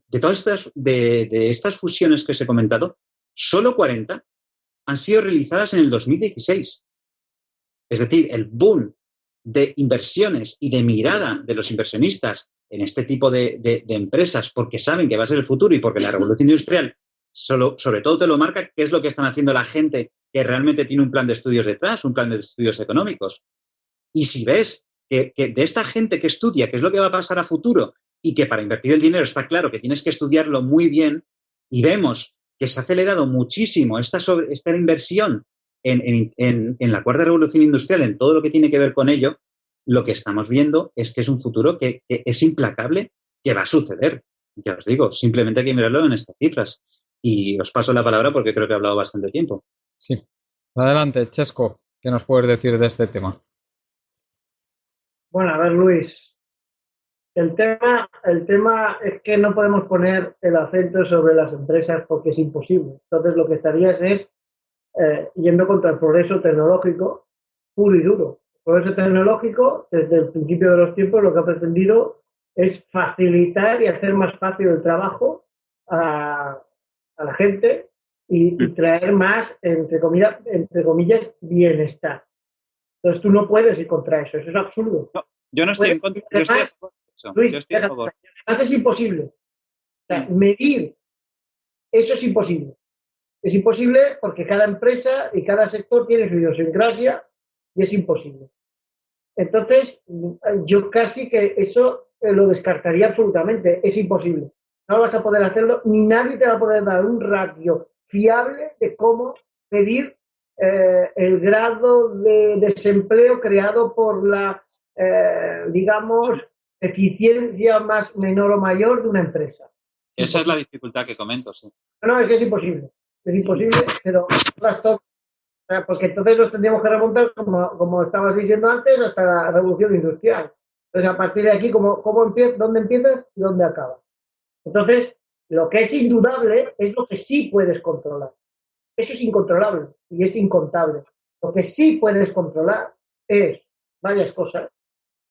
de todas estas fusiones que os he comentado, solo 40 han sido realizadas en el 2016. Es decir, el boom de inversiones y de mirada de los inversionistas en este tipo de empresas, porque saben que va a ser el futuro y porque la revolución industrial sobre todo te lo marca, qué es lo que están haciendo la gente que realmente tiene un plan de estudios detrás, un plan de estudios económicos. Y si ves que de esta gente que estudia qué es lo que va a pasar a futuro y que para invertir el dinero está claro que tienes que estudiarlo muy bien, y vemos que se ha acelerado muchísimo esta inversión en la cuarta revolución industrial, en todo lo que tiene que ver con ello, lo que estamos viendo es que es un futuro que es implacable, que va a suceder. Ya os digo, simplemente hay que mirarlo en estas cifras. Y os paso la palabra porque creo que he hablado bastante tiempo. Sí. Adelante, Chesco, ¿qué nos puedes decir de este tema? Bueno, a ver, Luis. El tema es que no podemos poner el acento sobre las empresas porque es imposible. Entonces, lo que estarías es yendo contra el progreso tecnológico puro y duro. El progreso tecnológico, desde el principio de los tiempos, lo que ha pretendido es facilitar y hacer más fácil el trabajo a la gente y traer más, entre comillas, bienestar. Entonces tú no puedes ir contra eso, eso es absurdo. No, yo no estoy en contra. Yo estoy a favor de eso. Luis, yo estoy a favor. además es imposible. O sea, medir eso es imposible. Es imposible porque cada empresa y cada sector tiene su idiosincrasia y es imposible. Entonces, yo casi que eso lo descartaría absolutamente. Es imposible. No vas a poder hacerlo, ni nadie te va a poder dar un ratio fiable de cómo medir el grado de desempleo creado por la, digamos, eficiencia más menor o mayor de una empresa. Esa es la dificultad que comento, sí. No, es que es imposible. Es imposible, pero porque entonces nos tendríamos que remontar, como estabas diciendo antes, hasta la revolución industrial. Entonces, a partir de aquí, ¿dónde empiezas y dónde acabas? Entonces, lo que es indudable es lo que sí puedes controlar. Eso es incontrolable y es incontable. Lo que sí puedes controlar es varias cosas.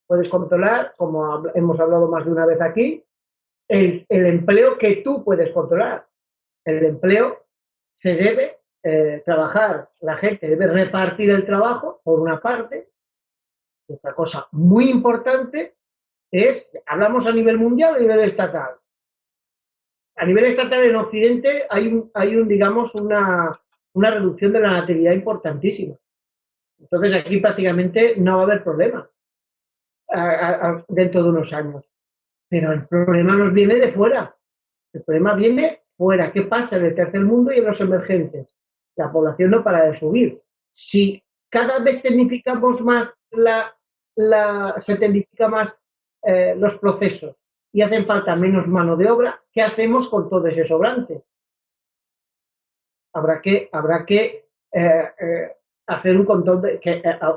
Puedes controlar, como hemos hablado más de una vez aquí, el empleo que tú puedes controlar. El empleo se debe trabajar, la gente debe repartir el trabajo, por una parte. Otra cosa muy importante es, hablamos a nivel mundial o a nivel estatal. A nivel estatal en Occidente hay digamos, una reducción de la natalidad importantísima. Entonces aquí prácticamente no va a haber problema dentro de unos años. Pero el problema nos viene de fuera. El problema viene fuera. ¿Qué pasa en el tercer mundo y en los emergentes? La población no para de subir. Si cada vez tecnificamos más se tecnifica más los procesos y hacen falta menos mano de obra, ¿qué hacemos con todo ese sobrante? Habrá que hacer un control,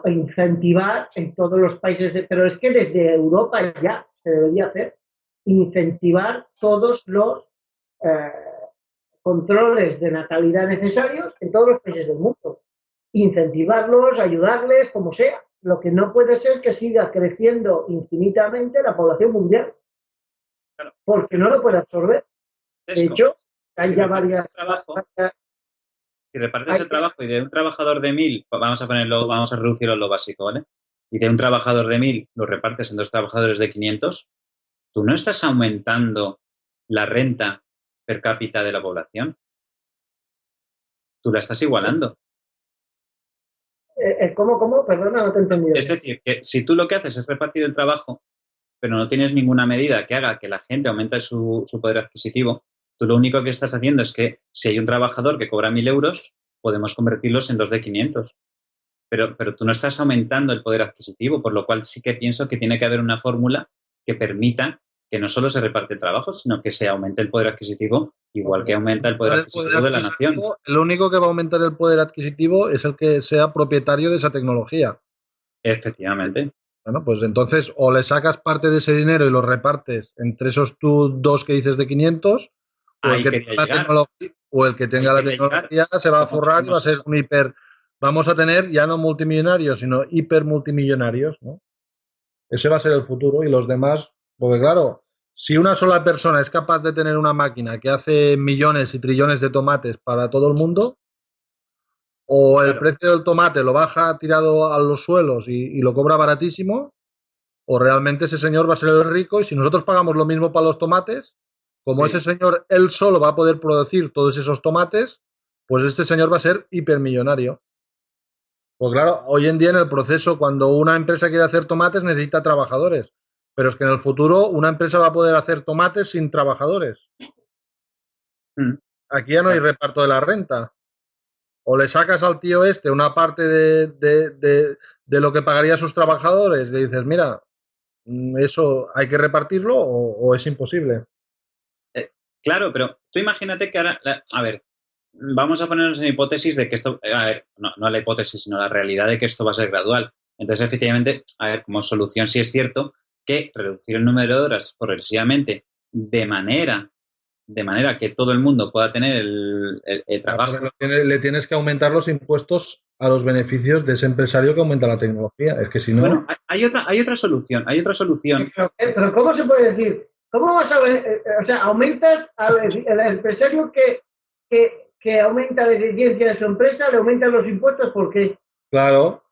incentivar en todos los países, pero es que desde Europa ya se debería hacer, incentivar todos los controles de natalidad necesarios en todos los países del mundo. Incentivarlos, ayudarles, como sea. Lo que no puede ser que siga creciendo infinitamente la población mundial. Claro. Porque no lo puede absorber. De hecho, hay ya varias... Si repartes el trabajo y de un trabajador de 1.000, vamos a reducirlo a lo básico, ¿vale? Y de un trabajador de 1.000 lo repartes en 2 trabajadores de 500, tú no estás aumentando la renta per cápita de la población. Tú la estás igualando. ¿Cómo? Perdona, no te he entendido. Es decir, que si tú lo que haces es repartir el trabajo, pero no tienes ninguna medida que haga que la gente aumente su poder adquisitivo, tú lo único que estás haciendo es que si hay un trabajador que cobra 1.000 euros, podemos convertirlos en 2 de 500. Pero tú no estás aumentando el poder adquisitivo, por lo cual sí que pienso que tiene que haber una fórmula que permita que no solo se reparte el trabajo, sino que se aumente el poder adquisitivo, igual que aumenta el poder adquisitivo de la nación. El único que va a aumentar el poder adquisitivo es el que sea propietario de esa tecnología. Efectivamente. Bueno, pues entonces o le sacas parte de ese dinero y lo repartes entre esos tú 2 que dices de 500, o el que tenga la tecnología se va a forrar y va a ser un hiper... Vamos a tener ya no multimillonarios, sino hiper multimillonarios, ¿no? Ese va a ser el futuro y los demás... Porque claro, si una sola persona es capaz de tener una máquina que hace millones y trillones de tomates para todo el mundo, o el precio del tomate lo baja tirado a los suelos y lo cobra baratísimo, o realmente ese señor va a ser el rico y si nosotros pagamos lo mismo para los tomates, como ese señor él solo va a poder producir todos esos tomates, pues este señor va a ser hipermillonario. Pues claro, hoy en día en el proceso, cuando una empresa quiere hacer tomates necesita trabajadores. Pero es que en el futuro una empresa va a poder hacer tomates sin trabajadores. Aquí ya no hay reparto de la renta. O le sacas al tío una parte de lo que pagaría a sus trabajadores y le dices, mira, eso hay que repartirlo o es imposible. Claro, pero tú imagínate que ahora, a ver, vamos a ponernos en hipótesis de que esto, a ver, no la hipótesis, sino la realidad de que esto va a ser gradual. Entonces, efectivamente, a ver, como solución sí es cierto que reducir el número de horas progresivamente de manera que todo el mundo pueda tener el trabajo. Le tienes que aumentar los impuestos a los beneficios de ese empresario que aumenta la tecnología. Es que si no... Bueno, hay otra solución. Pero ¿cómo se puede decir? ¿Cómo vas a ver? O sea, aumentas al empresario que aumenta la eficiencia de su empresa, le aumentan los impuestos, ¿por qué? Claro.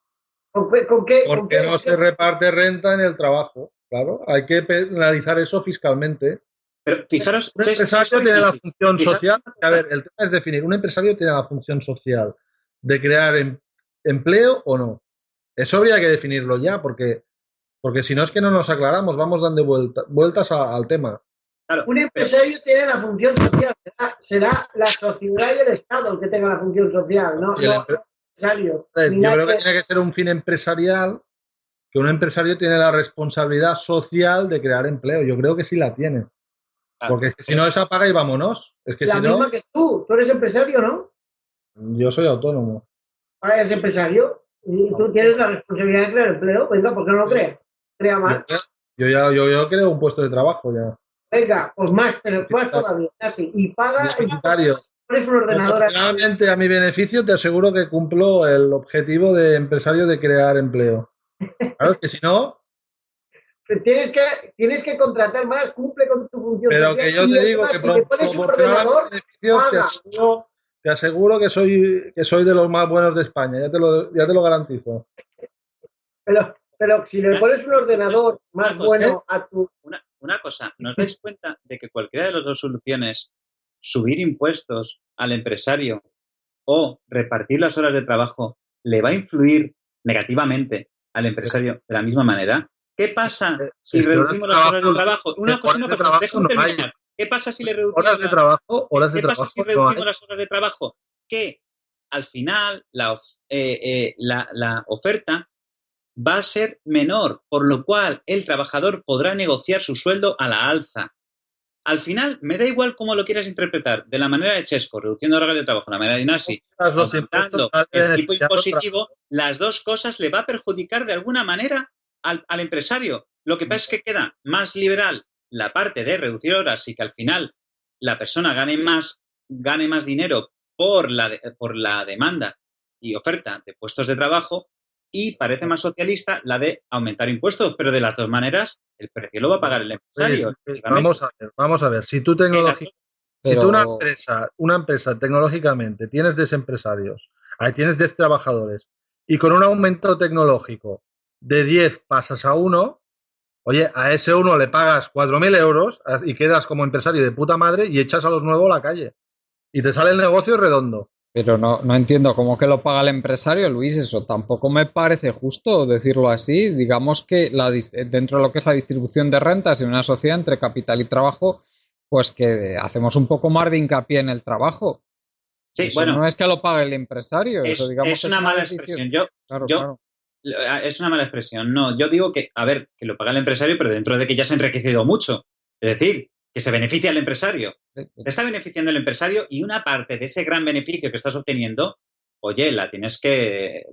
¿Con qué? Porque no se reparte renta en el trabajo. Claro, hay que penalizar eso fiscalmente. Pero fijaros... Un empresario tiene la función social. A ver, el tema es definir. ¿Un empresario tiene la función social de crear empleo o no? Eso habría que definirlo ya, porque si no es que no nos aclaramos, vamos dando vueltas al tema. Claro, un empresario tiene la función social, será la sociedad y el Estado el que tenga la función social, no el empresario. Yo creo que tiene que ser un fin empresarial, que un empresario tiene la responsabilidad social de crear empleo. Yo creo que sí la tiene. Porque es que si no es apaga y vámonos. Es que la si misma no, que tú eres empresario, ¿no? Yo soy autónomo. Ahora eres empresario y tú tienes la responsabilidad de crear empleo. Venga, ¿por qué no lo creas? Crea más. Yo creo un puesto de trabajo ya. Venga, pues más todavía, así. Y paga Deficitario. Pones un ordenador. Proporcionalmente a mi beneficio te aseguro que cumplo el objetivo de empresario de crear empleo. Claro, que si no... Tienes que contratar más, cumple con tu función. Pero que yo te digo que proporcionalmente beneficios te aseguro que soy de los más buenos de España, ya te lo garantizo. Pero si le pones un ordenador más bueno a tu... Una cosa, ¿no os dais cuenta de que cualquiera de las dos soluciones, subir impuestos al empresario o repartir las horas de trabajo, le va a influir negativamente al empresario de la misma manera? ¿Qué pasa si reducimos las horas de trabajo? Una cosa, déjame terminar. ¿Qué pasa si le reducimos horas de trabajo? ¿Qué pasa si reducimos las horas de trabajo? Que al final la oferta va a ser menor, por lo cual el trabajador podrá negociar su sueldo a la alza. Al final, me da igual cómo lo quieras interpretar, de la manera de Chesco, reduciendo horas de trabajo, de la manera de Inasi, aumentando el tipo impositivo, las dos cosas le va a perjudicar de alguna manera al empresario. Lo que pasa es que queda más liberal la parte de reducir horas y que al final la persona gane más dinero por la demanda y oferta de puestos de trabajo, y parece más socialista la de aumentar impuestos, pero de las dos maneras el precio lo va a pagar el empresario. Vamos a ver, si tú una empresa tecnológicamente tienes 10 empresarios, ahí tienes 10 trabajadores, y con un aumento tecnológico de 10 pasas a 1, oye, a ese 1 le pagas 4.000 euros y quedas como empresario de puta madre y echas a los nuevos a la calle. Y te sale el negocio redondo. Pero no entiendo cómo que lo paga el empresario, Luis. Eso tampoco me parece justo decirlo así. Digamos que dentro de lo que es la distribución de rentas en una sociedad entre capital y trabajo, pues que hacemos un poco más de hincapié en el trabajo. Sí, eso no es que lo pague el empresario. Es una mala expresión. Es una mala expresión. No, yo digo que lo paga el empresario, pero dentro de que ya se ha enriquecido mucho. Es decir, que se beneficia al empresario. Se está beneficiando el empresario y una parte de ese gran beneficio que estás obteniendo, oye, la tendrás que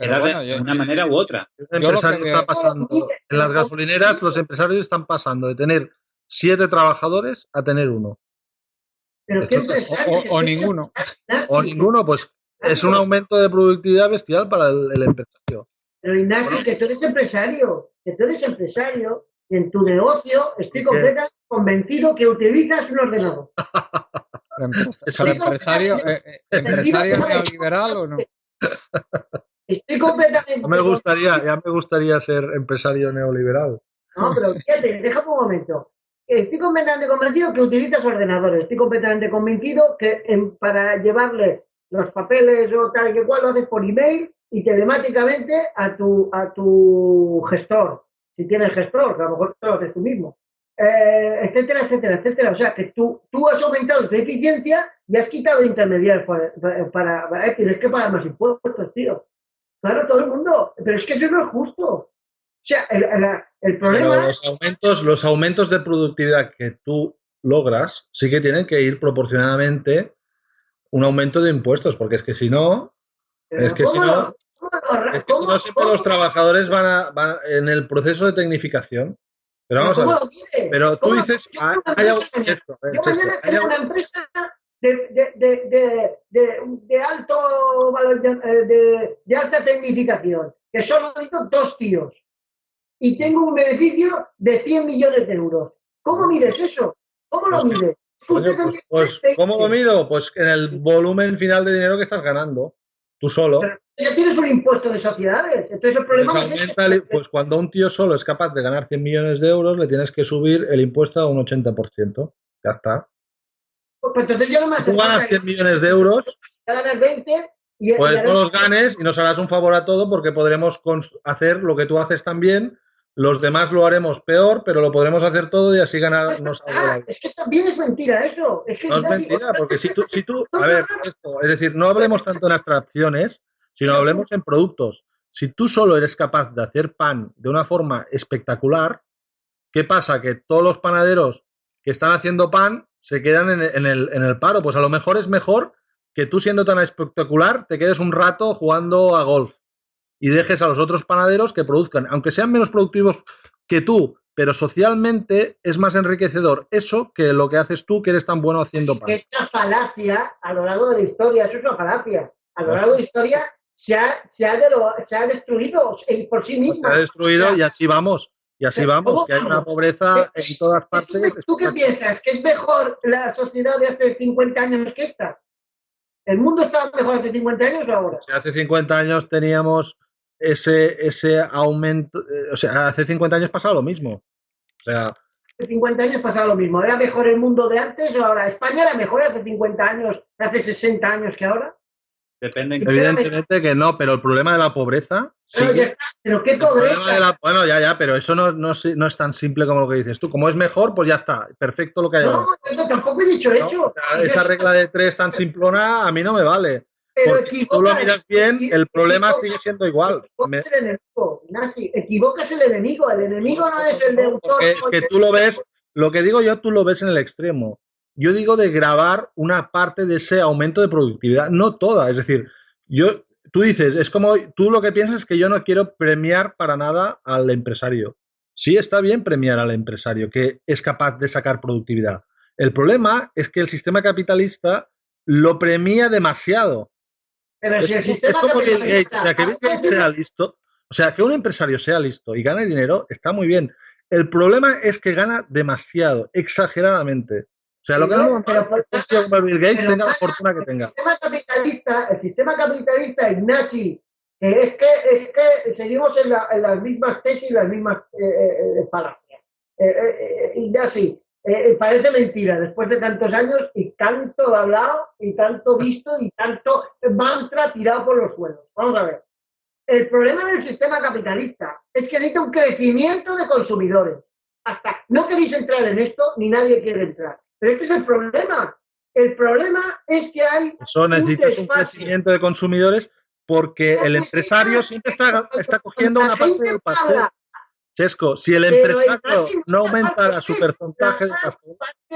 dar de una manera u otra. El empresario está pasando, en las gasolineras los empresarios están pasando de tener 7 trabajadores a tener 1. ¿Pero qué empresario? O ninguno. O ninguno, pues es un aumento de productividad bestial para el empresario. Pero Ignacio, que tú eres empresario, y en tu negocio estoy completamente convencido que utilizas un ordenador. ¿Es el empresario neoliberal o no? Estoy completamente... Ya me gustaría ser empresario neoliberal. No, pero fíjate, déjame un momento. Estoy completamente convencido que utilizas ordenadores. Estoy completamente convencido que para llevarle los papeles o tal y que cual lo haces por email y telemáticamente a tu gestor. Si tienes gestor, que a lo mejor lo haces tú mismo. Etcétera, etcétera, etcétera. O sea, que tú has aumentado tu eficiencia y has quitado intermediarios para tienes que pagar más impuestos, tío. Claro, todo el mundo. Pero es que eso no es justo. O sea, el problema... Pero los aumentos de productividad que tú logras sí que tienen que ir proporcionadamente un aumento de impuestos, porque es que si no... siempre los trabajadores van en el proceso de tecnificación. Pero vamos a ver. Pero tú dices... Yo mañana tengo una empresa de alto valor, de alta tecnificación, que solo he ido 2 tíos. Y tengo un beneficio de 100 millones de euros. ¿Cómo mides eso? ¿Cómo lo mides? ¿Cómo lo mido? Pues en el volumen final de dinero que estás ganando. Tú solo. Pero ya tienes un impuesto de sociedades. Entonces el problema pues cuando un tío solo es capaz de ganar 100 millones de euros, le tienes que subir el impuesto a un 80%. Ya está. Pues entonces ya no me hace Tú ganas 100 millones de euros, ganas 20 pues no los ganes y nos harás un favor a todo porque podremos hacer lo que tú haces también. Los demás lo haremos peor, pero lo podremos hacer todo y así ganarnos algo. Es que también es mentira eso. Es que no es mentira, porque si tú, a ver, es decir, no hablemos tanto en abstracciones, sino hablemos en productos. Si tú solo eres capaz de hacer pan de una forma espectacular, ¿qué pasa? Que todos los panaderos que están haciendo pan se quedan en el paro. Pues a lo mejor es mejor que tú, siendo tan espectacular, te quedes un rato jugando a golf y dejes a los otros panaderos que produzcan, aunque sean menos productivos que tú, pero socialmente es más enriquecedor eso que lo que haces tú, que eres tan bueno haciendo pan. Esta falacia, a lo largo de la historia, eso es una falacia. A lo largo de la historia se ha destruido por sí misma. Se ha destruido y así vamos. Y así vamos, que hay una pobreza en todas partes. ¿Tú qué piensas? ¿Que es mejor la sociedad de hace 50 años que esta? ¿El mundo estaba mejor hace 50 años o ahora? O sea, hace 50 años teníamos ese aumento, o sea, hace 50 años pasaba lo mismo. O sea, hace 50 años pasaba lo mismo. ¿Era mejor el mundo de antes o ahora? ¿España era mejor hace 50 años, hace 60 años que ahora? Depende. Evidentemente que no, pero el problema de la pobreza... Pero qué pobreza. Bueno, ya, pero eso no es tan simple como lo que dices tú. Como es mejor, pues ya está, perfecto lo que hay. No, yo tampoco he dicho eso. O sea, esa regla de 3 tan simplona a mí no me vale. Porque si tú lo miras bien, el problema sigue siendo igual. Equivocas el enemigo no es el de autor. Es que tú lo ves, lo que digo yo, tú lo ves en el extremo. Yo digo de grabar una parte de ese aumento de productividad, no toda. Es decir, tú dices, es como, tú lo que piensas es que yo no quiero premiar para nada al empresario. Sí, está bien premiar al empresario que es capaz de sacar productividad. El problema es que el sistema capitalista lo premia demasiado. Pero si el sistema es como que Bill Gates sea listo, o sea, que un empresario sea listo y gane dinero, está muy bien. El problema es que gana demasiado, exageradamente. O sea, lo que no es que Bill Gates tenga la fortuna que tenga. El sistema capitalista, Ignasi, es que seguimos en las mismas tesis y las mismas falacias. Ignasi, parece mentira, después de tantos años y tanto hablado y tanto visto y tanto mantra tirado por los suelos. Vamos a ver. El problema del sistema capitalista es que necesita un crecimiento de consumidores. No queréis entrar en esto, ni nadie quiere entrar. Pero este es el problema. El problema es que hay... Eso necesitas un crecimiento de consumidores porque el empresario siempre está cogiendo una parte del pastel. Chesco, si el empresario no aumenta su porcentaje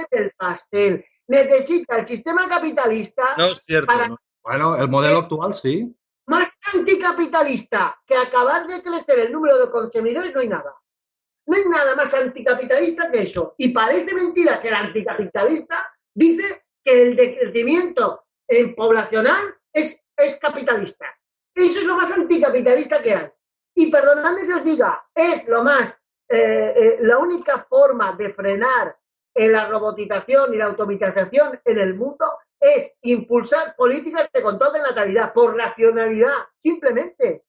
del pastel, necesita el sistema capitalista... No es cierto. Bueno, el modelo actual sí. Más anticapitalista que acabar de crecer el número de consumidores no hay nada. No hay nada más anticapitalista que eso. Y parece mentira que el anticapitalista dice que el decrecimiento poblacional es capitalista. Eso es lo más anticapitalista que hay. Y perdonadme que os diga, es lo más, la única forma de frenar la robotización y la automatización en el mundo es impulsar políticas de control de natalidad por racionalidad, simplemente.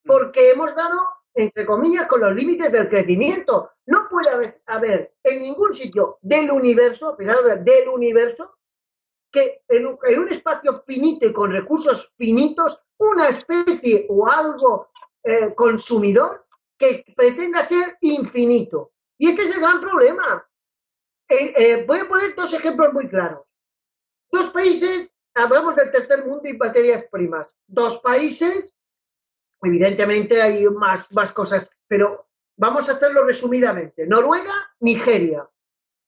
Porque hemos dado, entre comillas, con los límites del crecimiento. No puede haber en ningún sitio del universo, fijaros, del universo, que en un espacio finito y con recursos finitos, una especie o algo consumidor que pretenda ser infinito. Y este es el gran problema. Voy a poner dos ejemplos muy claros. Dos países, hablamos del tercer mundo y materias primas. Dos países, evidentemente hay más cosas, pero vamos a hacerlo resumidamente. Noruega, Nigeria.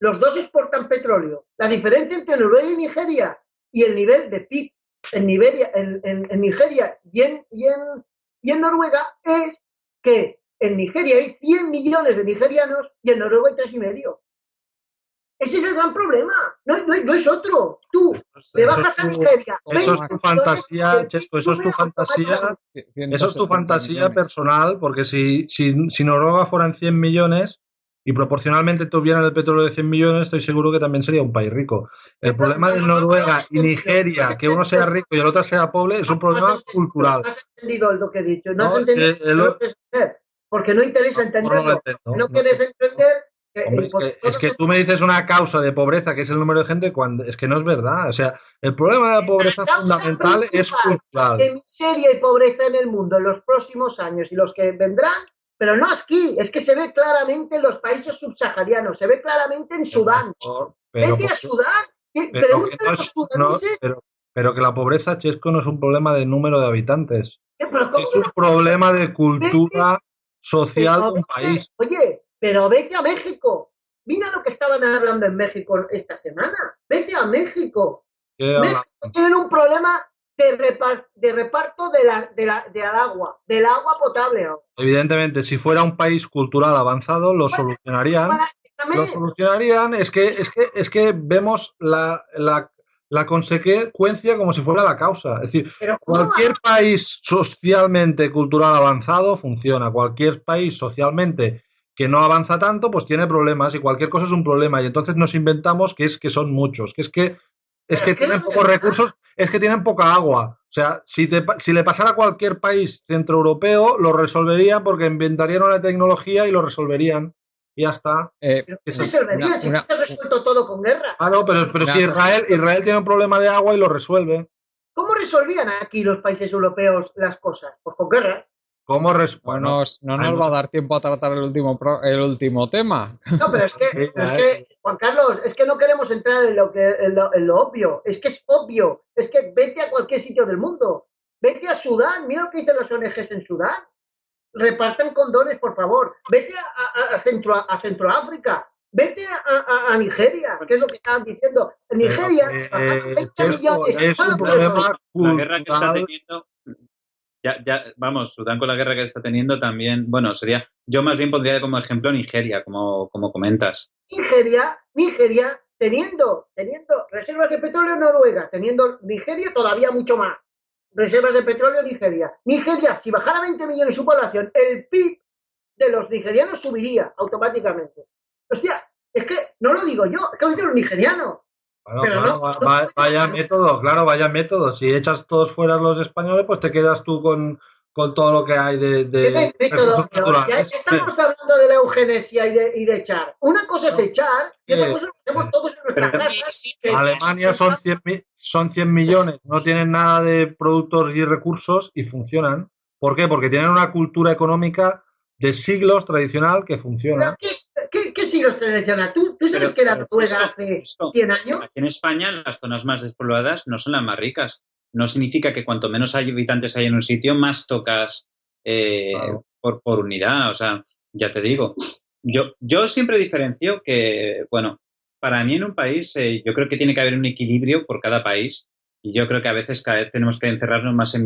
Los dos exportan petróleo. La diferencia entre Noruega y Nigeria y el nivel de PIB en Nigeria y en Noruega es que en Nigeria hay 100 millones de nigerianos y en Noruega hay 3,5. Ese es el gran problema, no es otro. Tú te bajas a Nigeria. Eso es tu fantasía, Chesco, eso es tu fantasía. Eso es tu fantasía personal, porque si Noruega fueran 100 millones y proporcionalmente tuvieran el petróleo de 100 millones, estoy seguro que también sería un país rico. El problema de Noruega y Nigeria, que uno sea rico y el otro sea pobre, es un problema cultural. No has entendido lo que he dicho, no has No, entendido porque no interesa entenderlo. No quieres entender. Hombre, es que tú me dices una causa de pobreza, que es el número de gente, cuando es que no es verdad. O sea, el problema de la pobreza fundamental es cultural. De miseria y pobreza en el mundo en los próximos años y los que vendrán, pero no aquí, es que se ve claramente en los países subsaharianos, se ve claramente en Sudán. Vete a Sudán, pregúntale a los sudaneses. Pero que la pobreza, Chesco, no es un problema de número de habitantes. Es un problema de cultura social de un país. Oye, pero vete a México. Mira lo que estaban hablando en México esta semana. Vete a México. México tiene un problema de reparto del agua potable. Evidentemente, si fuera un país cultural avanzado, lo solucionarían. Lo solucionarían. Es que vemos la consecuencia como si fuera la causa. Es decir, cualquier país socialmente cultural avanzado funciona. Cualquier país socialmente que no avanza tanto, pues tiene problemas y cualquier cosa es un problema. Y entonces nos inventamos que son muchos, que tienen pocos recursos, es que tienen poca agua. O sea, si le pasara a cualquier país centroeuropeo, lo resolverían porque inventarían una tecnología y lo resolverían. Y ya está. Se ha resuelto todo con guerra. No, pero si Israel tiene un problema de agua y lo resuelve. ¿Cómo resolvían aquí los países europeos las cosas? Pues con guerra. No nos va a dar tiempo a tratar el último tema. No, pero es que, Juan Carlos, es que no queremos entrar en lo obvio. Es que es obvio. Es que vete a cualquier sitio del mundo. Vete a Sudán. Mira lo que dicen las ONGs en Sudán. Repartan condones, por favor. Vete a Centroáfrica. Vete a Nigeria, que es lo que estaban diciendo. En Nigeria se bajaron 20 millones. Es un problema la guerra que está teniendo. Vamos, Sudán con la guerra que está teniendo también, bueno, yo más bien pondría como ejemplo Nigeria, como comentas. Nigeria teniendo reservas de petróleo en Noruega, teniendo Nigeria todavía mucho más. Reservas de petróleo en Nigeria. Nigeria, si bajara 20 millones su población, el PIB de los nigerianos subiría automáticamente. Hostia, es que no lo digo yo, es que lo dicen los nigerianos. Bueno, vaya método. Si echas todos fuera los españoles, pues te quedas tú con todo lo que hay de recursos naturales. Ya estamos hablando de la eugenesia y de echar. Una cosa es echar y otra cosa es que hacemos todos en nuestra casa. Alemania son 100 millones, no tienen nada de productos y recursos y funcionan. ¿Por qué? Porque tienen una cultura económica de siglos tradicional que funciona. ¿Qué siglos tradicional? ¿Tú sabes que la Noruega hace 100 años? Aquí en España, las zonas más despobladas no son las más ricas. No significa que cuanto menos habitantes hay en un sitio, más tocas por unidad. O sea, ya te digo. Yo siempre diferencio que, bueno, para mí en un país yo creo que tiene que haber un equilibrio por cada país. Y yo creo que a veces cada vez tenemos que encerrarnos más en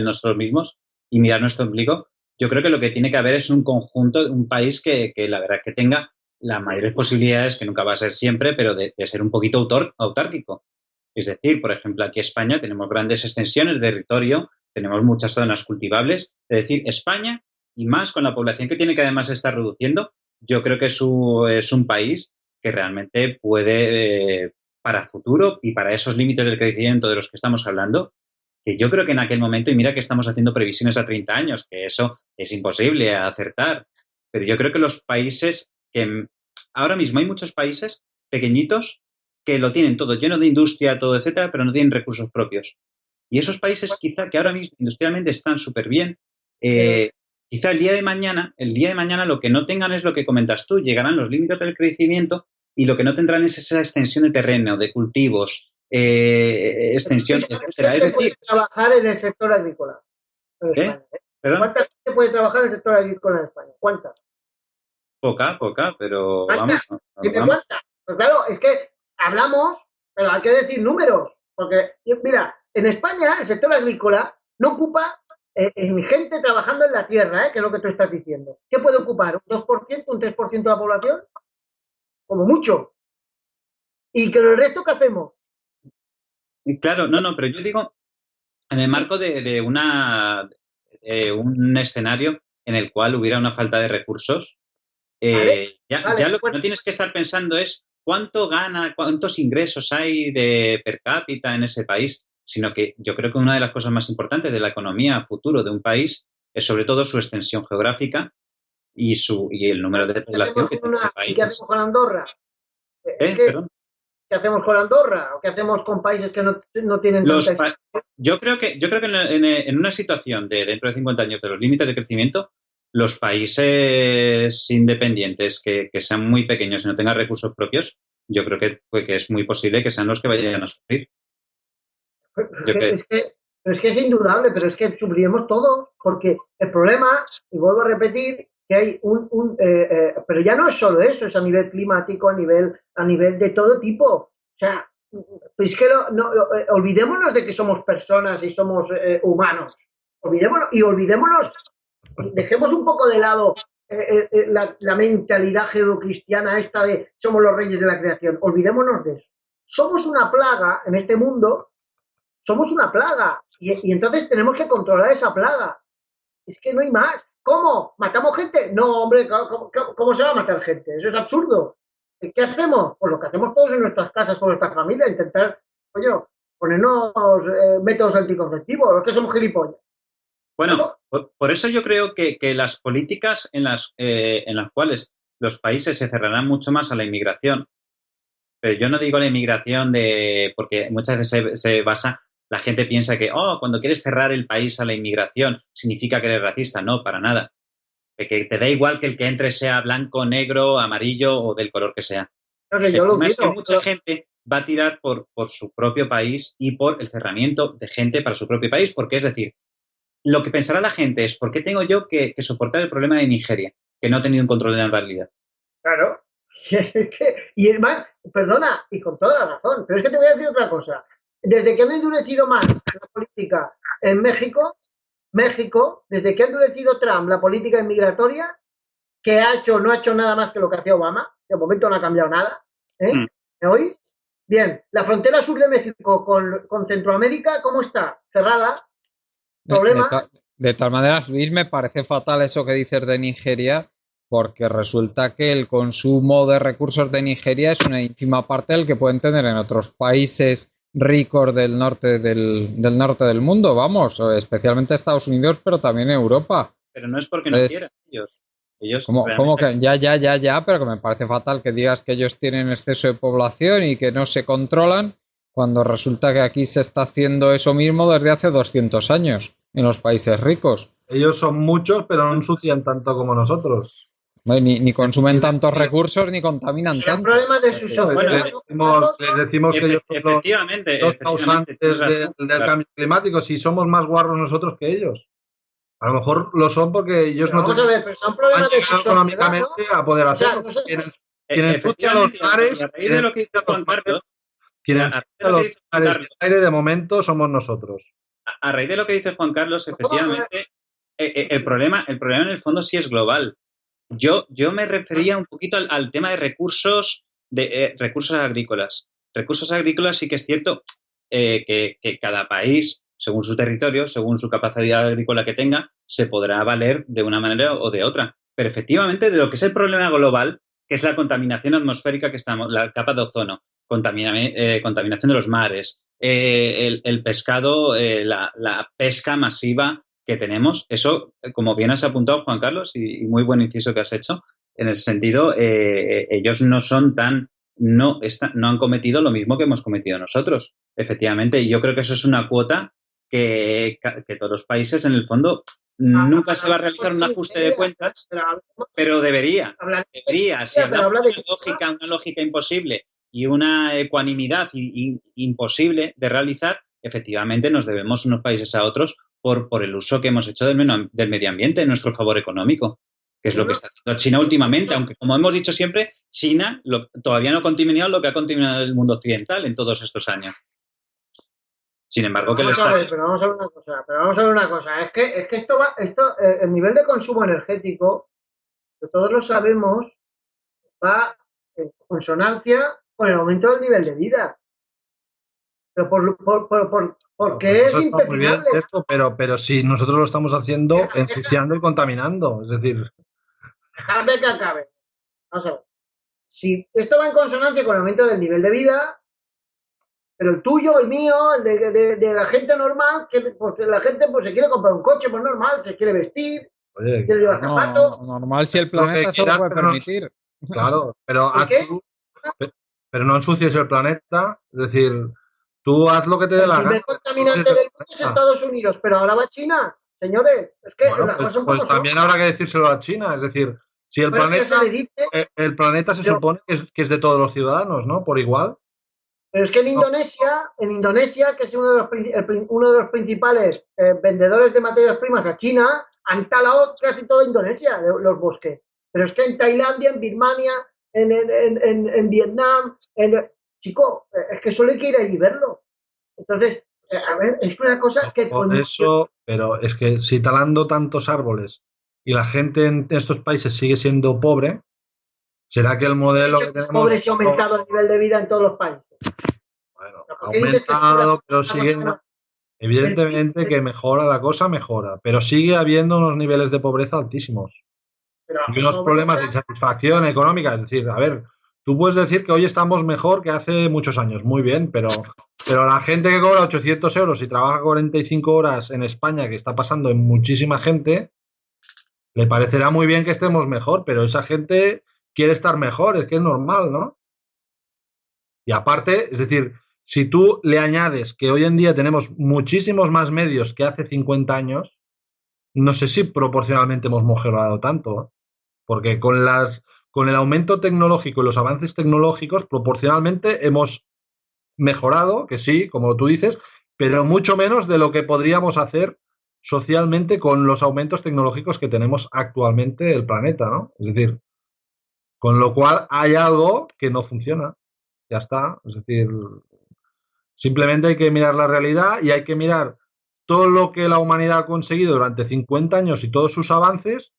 nosotros mismos y mirar nuestro ombligo. Yo creo que lo que tiene que haber es un conjunto, un país que la verdad que tenga las mayores posibilidades, que nunca va a ser siempre, pero de ser un poquito autárquico. Es decir, por ejemplo, aquí en España tenemos grandes extensiones de territorio, tenemos muchas zonas cultivables. Es decir, España, y más con la población que tiene que además estar reduciendo, yo creo que es un país que realmente puede, para futuro y para esos límites del crecimiento de los que estamos hablando, que yo creo que en aquel momento, y mira que estamos haciendo previsiones a 30 años, que eso es imposible acertar, pero yo creo que los países que ahora mismo hay muchos países pequeñitos que lo tienen todo lleno de industria, todo, etcétera, pero no tienen recursos propios. Y esos países quizá que ahora mismo industrialmente están súper bien, quizá el día de mañana lo que no tengan es lo que comentas tú, llegarán los límites del crecimiento y lo que no tendrán es esa extensión de terreno, de cultivos, extensión, etcétera. Es decir, trabajar en el sector agrícola. ¿Cuánta gente puede trabajar en el sector agrícola en España? ¿Cuántas? Poca, pero vamos. ¿Cuántas? Pues claro, es que hablamos, pero hay que decir números, porque mira, en España el sector agrícola no ocupa mi gente trabajando en la tierra, que es lo que tú estás diciendo. ¿Qué puede ocupar? ¿Un 2%, un 3% de la población? Como mucho. ¿Y con el resto qué hacemos? Claro, no, pero yo digo, en el marco de un escenario en el cual hubiera una falta de recursos, Ya lo que no tienes que estar pensando es cuánto gana, cuántos ingresos hay de per cápita en ese país, sino que yo creo que una de las cosas más importantes de la economía futuro de un país es sobre todo su extensión geográfica y el número de población que tiene ese país. ¿Y qué hacemos con Andorra? Perdón. ¿Qué hacemos con Andorra? ¿O qué hacemos con países que no tienen tanta... Yo creo que en una situación de dentro de 50 años de los límites de crecimiento, los países independientes que sean muy pequeños y no tengan recursos propios, yo creo que es muy posible que sean los que vayan a sufrir. Pero es que es indudable, pero es que sufriremos todos, porque el problema, y vuelvo a repetir, que hay pero ya no es solo eso, es a nivel climático, a nivel de todo tipo. O sea, es que olvidémonos de que somos personas y somos humanos. Olvidémonos, dejemos un poco de lado la mentalidad judeocristiana esta de somos los reyes de la creación. Olvidémonos de eso. Somos una plaga en este mundo. Somos una plaga y entonces tenemos que controlar esa plaga. Es que no hay más. ¿Cómo? ¿Matamos gente? No, hombre, ¿cómo se va a matar gente? Eso es absurdo. ¿Qué hacemos? Pues lo que hacemos todos en nuestras casas con nuestra familia, intentar, ponernos métodos anticonceptivos. Es que somos gilipollas. Bueno, por eso yo creo que las políticas en las cuales los países se cerrarán mucho más a la inmigración, pero yo no digo la inmigración porque muchas veces se basa, la gente piensa que, cuando quieres cerrar el país a la inmigración significa que eres racista. No, para nada. Que te da igual que el que entre sea blanco, negro, amarillo o del color que sea. El problema es que mucha gente va a tirar por su propio país y por el cerramiento de gente para su propio país, porque es decir, lo que pensará la gente es, ¿por qué tengo yo que soportar el problema de Nigeria, que no ha tenido un control de la realidad? Claro. Y además, perdona, y con toda la razón, pero es que te voy a decir otra cosa. Desde que han endurecido más la política en México, desde que ha endurecido Trump la política inmigratoria, que no ha hecho nada más que lo que hacía Obama, de momento no ha cambiado nada, ¿me oís? Bien, la frontera sur de México con Centroamérica, ¿cómo está? Cerrada. ¿Problema? De tal manera, Luis, me parece fatal eso que dices de Nigeria, porque resulta que el consumo de recursos de Nigeria es una ínfima parte del que pueden tener en otros países ricos del norte del mundo, vamos, especialmente Estados Unidos, pero también Europa. Pero no es porque no quieran ellos. ¿Cómo que? Ya, pero que me parece fatal que digas que ellos tienen exceso de población y que no se controlan, cuando resulta que aquí se está haciendo eso mismo desde hace 200 años en los países ricos. Ellos son muchos, pero no ensucian tanto como nosotros. Ni consumen tantos recursos ni contaminan tanto. El problema de sus les decimos que ellos son los causantes del cambio climático. Si somos más guarros nosotros que ellos. A lo mejor lo son porque ellos no tienen económicamente a poder hacerlo. Quienes ensucian los mares, a raíz de lo que dice Juan Carlos, el aire de momento somos nosotros. A raíz de lo que dice Juan Carlos, efectivamente, el problema en el fondo sí es global. Yo me refería un poquito al tema de recursos agrícolas. Recursos agrícolas sí que es cierto que cada país, según su territorio, según su capacidad agrícola que tenga, se podrá valer de una manera o de otra. Pero efectivamente, de lo que es el problema global, que es la contaminación atmosférica la capa de ozono, contaminación de los mares, el pescado, la pesca masiva que tenemos, eso, como bien has apuntado, Juan Carlos, y muy buen inciso que has hecho, en el sentido, ellos no han cometido lo mismo que hemos cometido nosotros, efectivamente, y yo creo que eso es una cuota que todos los países, en el fondo, nunca se va a realizar un ajuste de cuentas, pero debería, si hablamos de una lógica imposible y una ecuanimidad imposible de realizar, efectivamente nos debemos unos países a otros por el uso que hemos hecho del medio ambiente en nuestro favor económico, que es lo que está haciendo China últimamente, aunque como hemos dicho siempre, China todavía no ha contaminado lo que ha contaminado el mundo occidental en todos estos años. Sin embargo, pero vamos a ver una cosa. Es que el nivel de consumo energético, que todos lo sabemos, va en consonancia con el aumento del nivel de vida. Pero porque es impepinable. Pero si nosotros lo estamos haciendo ensuciando y contaminando, es decir... Déjame que acabe. Vamos a ver. Si esto va en consonancia con el aumento del nivel de vida, pero el tuyo, el mío, el de la gente normal, porque la gente pues se quiere comprar un coche, pues normal, se quiere vestir, Oye, quiere llevar zapatos. Normal si el planeta se lo puede permitir. Claro, pero ¿Qué? no ensucies el planeta, es decir, tú haz lo que te dé la El primer gana. contaminante del mundo es Estados Unidos, pero ahora va China. Señores, es que Bueno, las cosas son pues como son. también habrá que decírselo a China, es decir, si el Pero es que planeta, se le dice, el planeta se pero- supone que es de todos los ciudadanos, ¿no? Por igual. pero es que en Indonesia, que es uno de los principales vendedores de materias primas a China, han talado casi toda Indonesia, los bosques. Pero es que en Tailandia, en Birmania, en Vietnam, chico, es que solo hay que ir allí y verlo. Entonces, a ver, es una cosa que Por eso, pero es que si talando tantos árboles y la gente en estos países sigue siendo pobre, ¿será que el modelo que tenemos... pobre se ha aumentado el nivel de vida en todos los países. Bueno, ha ¿Por qué dices que aumentado, pero estamos sigue... hablando? Evidentemente que mejora la cosa, mejora, pero sigue habiendo unos niveles de pobreza altísimos Pero y unos problemas de insatisfacción económica. Es decir, a ver, tú puedes decir que hoy estamos mejor que hace muchos años, muy bien, pero la gente que cobra 800 euros y trabaja 45 horas en España, que está pasando en muchísima gente, le parecerá muy bien que estemos mejor, pero esa gente quiere estar mejor, es que es normal, ¿no? Y aparte, es decir, si tú le añades que hoy en día tenemos muchísimos más medios que hace 50 años, no sé si proporcionalmente hemos mejorado tanto, ¿eh? Porque con el aumento tecnológico y los avances tecnológicos, proporcionalmente hemos mejorado, que sí, como tú dices, pero mucho menos de lo que podríamos hacer socialmente con los aumentos tecnológicos que tenemos actualmente el planeta, ¿no? Es decir, con lo cual hay algo que no funciona. Ya está. Es decir, simplemente hay que mirar la realidad y hay que mirar todo lo que la humanidad ha conseguido durante 50 años y todos sus avances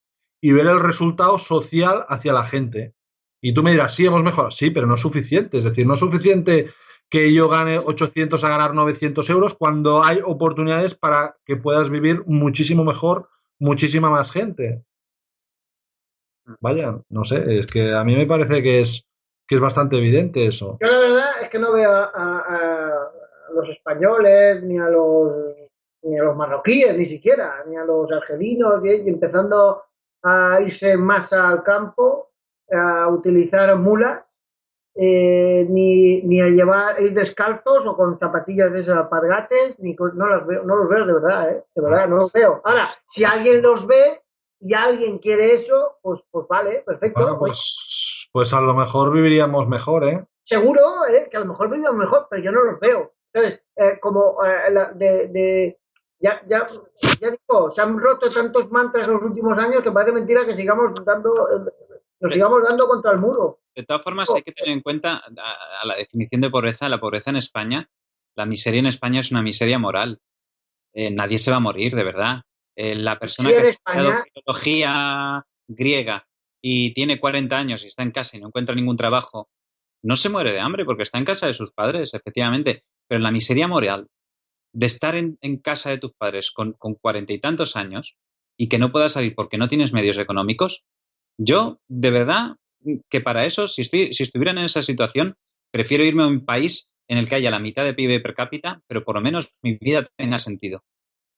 y ver el resultado social hacia la gente. Y tú me dirás, sí, hemos mejorado. Sí, pero no es suficiente. Es decir, no es suficiente que yo gane 800 a ganar 900 euros cuando hay oportunidades para que puedas vivir muchísimo mejor, muchísima más gente. Vaya, no sé, es que a mí me parece que es bastante evidente eso. yo la verdad es que no veo a los españoles, ni a los marroquíes, ni siquiera, ni a los argelinos, y empezando a irse más al campo, a utilizar mulas, ni a ir descalzos o con zapatillas de esas alpargates, no los veo de verdad, no los veo. Ahora, si alguien los ve y alguien quiere eso, pues vale, perfecto. Bueno, pues a lo mejor viviríamos mejor, ¿eh? Seguro, que a lo mejor viviríamos mejor, pero yo no los veo. Entonces, ya digo, se han roto tantos mantras en los últimos años que parece mentira que nos sigamos dando contra el muro. De todas formas, hay que tener en cuenta a la definición de pobreza. La pobreza en España, la miseria en España es una miseria moral. Nadie se va a morir, de verdad. La persona que ha estudiado filología griega y tiene 40 años y está en casa y no encuentra ningún trabajo, no se muere de hambre porque está en casa de sus padres, efectivamente. Pero la miseria moral de estar en casa de tus padres con 40 y tantos años y que no puedas salir porque no tienes medios económicos, yo, de verdad, que para eso, si estuvieran en esa situación, prefiero irme a un país en el que haya la mitad de PIB per cápita, pero por lo menos mi vida tenga sentido.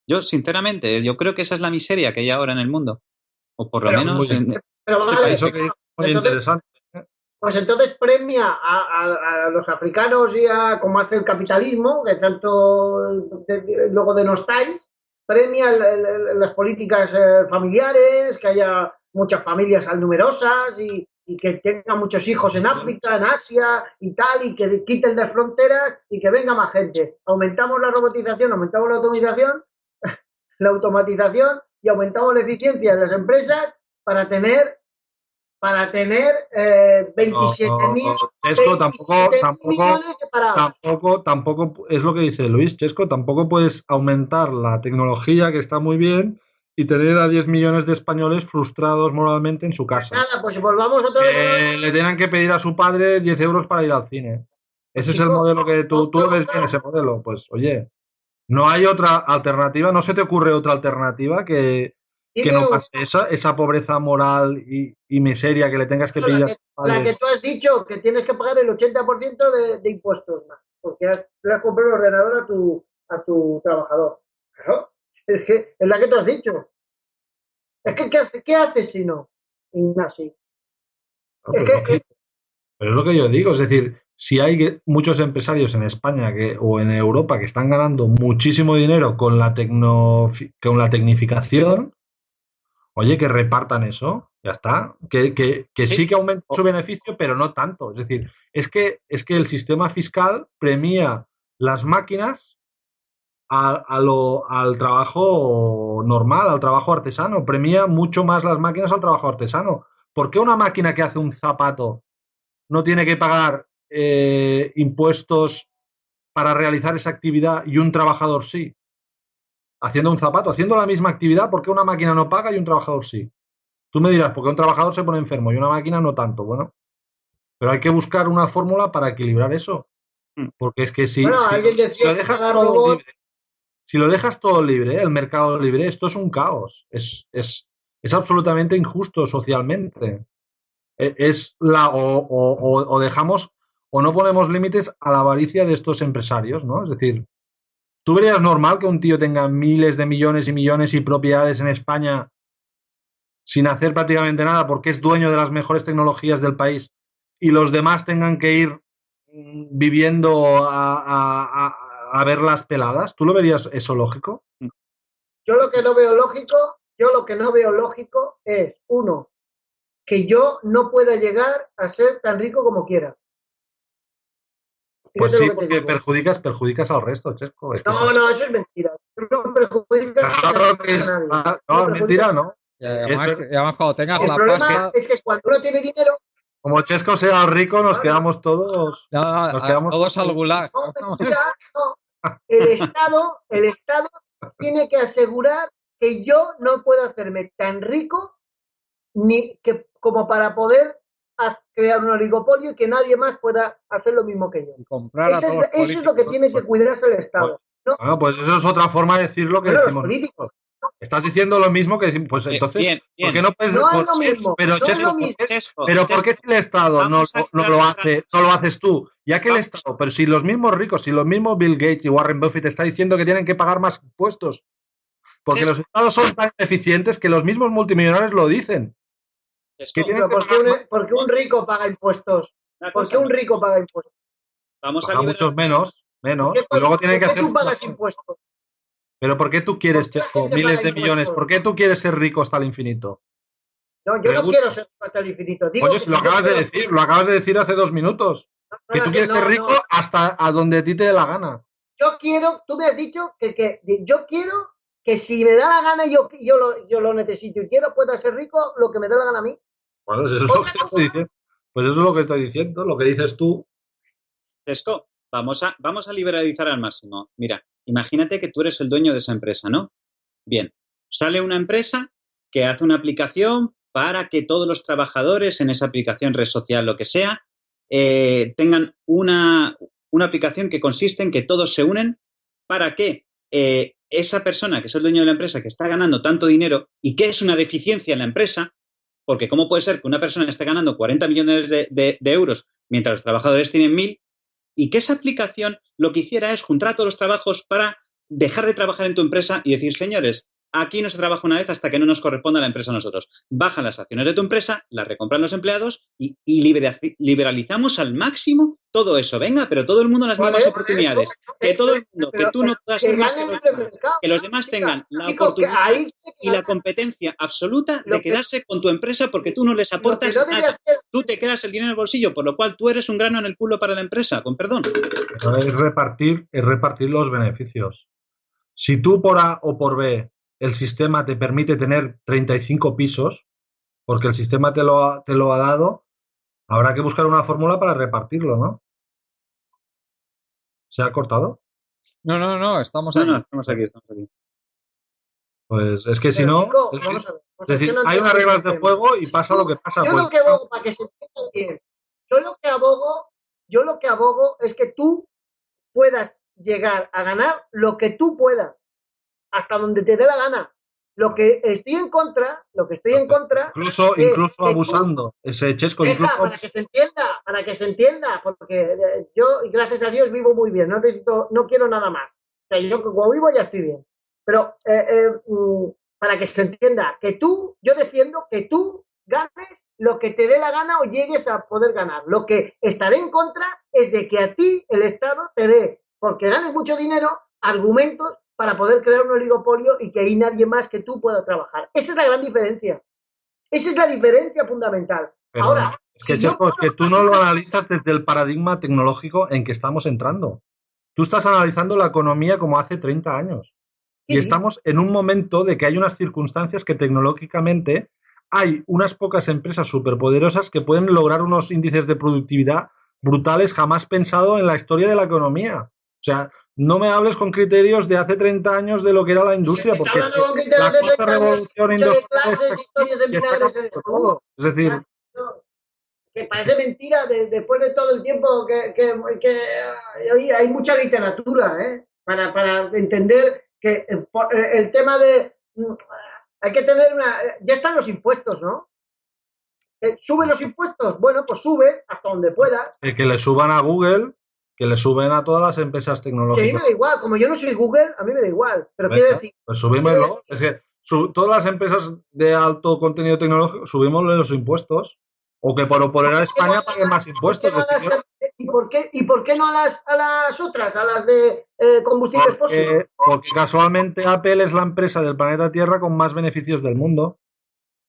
Yo, sinceramente, yo creo que esa es la miseria que hay ahora en el mundo. O por lo menos en este país. Eso que es muy interesante. Pues entonces premia a los africanos y como hace el capitalismo, que tanto luego denostáis, premia las políticas familiares, que haya muchas familias numerosas y que tengan muchos hijos en África, en Asia y tal, y que quiten las fronteras y que venga más gente. Aumentamos la robotización, aumentamos la automatización y aumentamos la eficiencia de las empresas para tener 27.000 Chesco, tampoco es lo que dice Luis. Chesco, tampoco puedes aumentar la tecnología, que está muy bien, y tener a 10 millones de españoles frustrados moralmente en su casa. Nada, pues volvamos otra vez. Le tengan que pedir a su padre 10 euros para ir al cine. Ese es el modelo que tú lo ves bien, ese modelo. Pues oye, no hay otra alternativa, no se te ocurre otra alternativa que que no pase esa pobreza moral y miseria que le tengas que pedir a tus padres. La que tú has dicho, que tienes que pagar el 80% de impuestos más, porque le has comprado un ordenador a tu trabajador. Claro, es que es la que tú has dicho. Es que, ¿qué haces si no, Ignacio? Pero es lo que yo digo, es decir, si hay muchos empresarios en España o en Europa que están ganando muchísimo dinero con la tecnificación, oye, que repartan eso, ya está. Que sí que aumente su beneficio, pero no tanto. Es decir, es que el sistema fiscal premia las máquinas al trabajo normal, al trabajo artesano. Premia mucho más las máquinas al trabajo artesano. ¿Por qué una máquina que hace un zapato no tiene que pagar impuestos para realizar esa actividad y un trabajador sí? Haciendo un zapato, haciendo la misma actividad, ¿por qué una máquina no paga y un trabajador sí? Tú me dirás, porque un trabajador se pone enfermo y una máquina no tanto. Bueno, pero hay que buscar una fórmula para equilibrar eso. Porque es que si lo dejas todo libre, el mercado libre, esto es un caos. Es absolutamente injusto socialmente. O dejamos o no ponemos límites a la avaricia de estos empresarios, ¿no? Es decir, ¿tú verías normal que un tío tenga miles de millones y millones y propiedades en España sin hacer prácticamente nada porque es dueño de las mejores tecnologías del país y los demás tengan que ir viviendo a ver las peladas? ¿Tú lo verías eso lógico? Yo lo que no veo lógico es, uno, que yo no pueda llegar a ser tan rico como quiera. Pues sí, porque perjudicas al resto, Chesco. No, eso es mentira. No perjudicas a nadie. No, es mentira, ¿no? Y además, cuando tengas la pasta... El problema es que cuando uno tiene dinero... Como Chesco sea rico, nos quedamos todos... todos al gulag. El Estado tiene que asegurar que yo no pueda hacerme tan rico como para poder crear un oligopolio y que nadie más pueda hacer lo mismo que yo. Eso es lo que tiene que cuidarse el Estado. Pues eso es otra forma de decir lo que decimos. Los políticos. Estás diciendo lo mismo que decimos. Pues entonces, bien. ¿por qué no puedes no es lo mismo? Pero, no Chesco, pero ¿por qué si el Estado no lo haces tú? Ya que el Estado, pero si los mismos ricos, si los mismos Bill Gates y Warren Buffett están diciendo que tienen que pagar más impuestos, porque los Estados son tan eficientes que los mismos multimillonarios lo dicen. ¿Por qué un rico paga impuestos? ¿Por qué un rico paga impuestos? Vamos a muchos menos. Y luego tienen que hacer. ¿Por qué tú pagas impuestos? Pero ¿por qué tú quieres, Chesco, miles de millones? ¿Por qué tú quieres ser rico hasta el infinito? No, yo no quiero ser rico hasta el infinito. Oye, si lo acabas de decir hace 2 minutos. Que tú quieres ser rico hasta a donde a ti te dé la gana. Tú me has dicho que yo quiero que si me da la gana yo lo necesito y quiero pueda ser rico lo que me dé la gana a mí. Bueno, eso es lo que estoy diciendo. Pues eso es lo que estoy diciendo, lo que dices tú. Chesco, vamos a liberalizar al máximo. Mira, imagínate que tú eres el dueño de esa empresa, ¿no? Bien, sale una empresa que hace una aplicación para que todos los trabajadores en esa aplicación, red social, lo que sea, tengan una aplicación que consiste en que todos se unen para que esa persona que es el dueño de la empresa, que está ganando tanto dinero y que es una deficiencia en la empresa, porque ¿cómo puede ser que una persona esté ganando 40 millones de euros mientras los trabajadores tienen 1.000? Y que esa aplicación lo que hiciera es juntar a todos los trabajos para dejar de trabajar en tu empresa y decir, señores, aquí no se trabaja una vez hasta que no nos corresponda a la empresa a nosotros. Bajan las acciones de tu empresa, las recompran los empleados y liberalizamos al máximo todo eso. Venga, pero todo el mundo las mismas oportunidades. Que todo el mundo, que tú no puedas ser más que los demás, que los demás tengan la oportunidad y la competencia absoluta de quedarse con tu empresa porque tú no les aportas nada. Tú te quedas el dinero en el bolsillo, por lo cual tú eres un grano en el culo para la empresa, con perdón. Es repartir los beneficios. Si tú por A o por B el sistema te permite tener 35 pisos, porque el sistema te lo ha dado, habrá que buscar una fórmula para repartirlo, ¿no? ¿Se ha cortado? No, estamos aquí. Pues es que si no... Es decir, hay unas reglas de juego y pasa lo que pasa. Yo lo que abogo, para que se entienda bien, yo lo que abogo es que tú puedas llegar a ganar lo que tú puedas, hasta donde te dé la gana. Lo que estoy en contra incluso es que abusando, ese Chesco, incluso para que se entienda, porque yo, gracias a Dios, vivo muy bien, no quiero nada más. O sea, yo como vivo ya estoy bien. Pero para que se entienda, yo defiendo que tú ganes lo que te dé la gana o llegues a poder ganar. Lo que estaré en contra es de que a ti el Estado te dé, porque ganes mucho dinero, argumentos para poder crear un oligopolio y que ahí nadie más que tú pueda trabajar. Esa es la gran diferencia. Esa es la diferencia fundamental. Pero ahora, es que, Chesco, es que tú no lo analizas desde el paradigma tecnológico en que estamos entrando. Tú estás analizando la economía como hace 30 años. Y estamos en un momento de que hay unas circunstancias que tecnológicamente hay unas pocas empresas superpoderosas que pueden lograr unos índices de productividad brutales jamás pensado en la historia de la economía. O sea, no me hables con criterios de hace 30 años de lo que era la industria, porque es que la cuarta revolución industrial está todo. Es decir, que parece mentira después de todo el tiempo que hay mucha literatura para entender que el tema de hay que tener ya están los impuestos, ¿no? ¿Sube los impuestos? Bueno, pues sube hasta donde pueda. Que le suban a Google, que le suben a todas las empresas tecnológicas. Sí, a mí me da igual, como yo no soy Google, a mí me da igual, pero quiero decir... Pues subímelo, es que todas las empresas de alto contenido tecnológico, subimosle los impuestos, o que por oponer a España paguen más impuestos. ¿Y por qué no a las otras, a las de combustibles fósiles? Porque casualmente Apple es la empresa del planeta Tierra con más beneficios del mundo.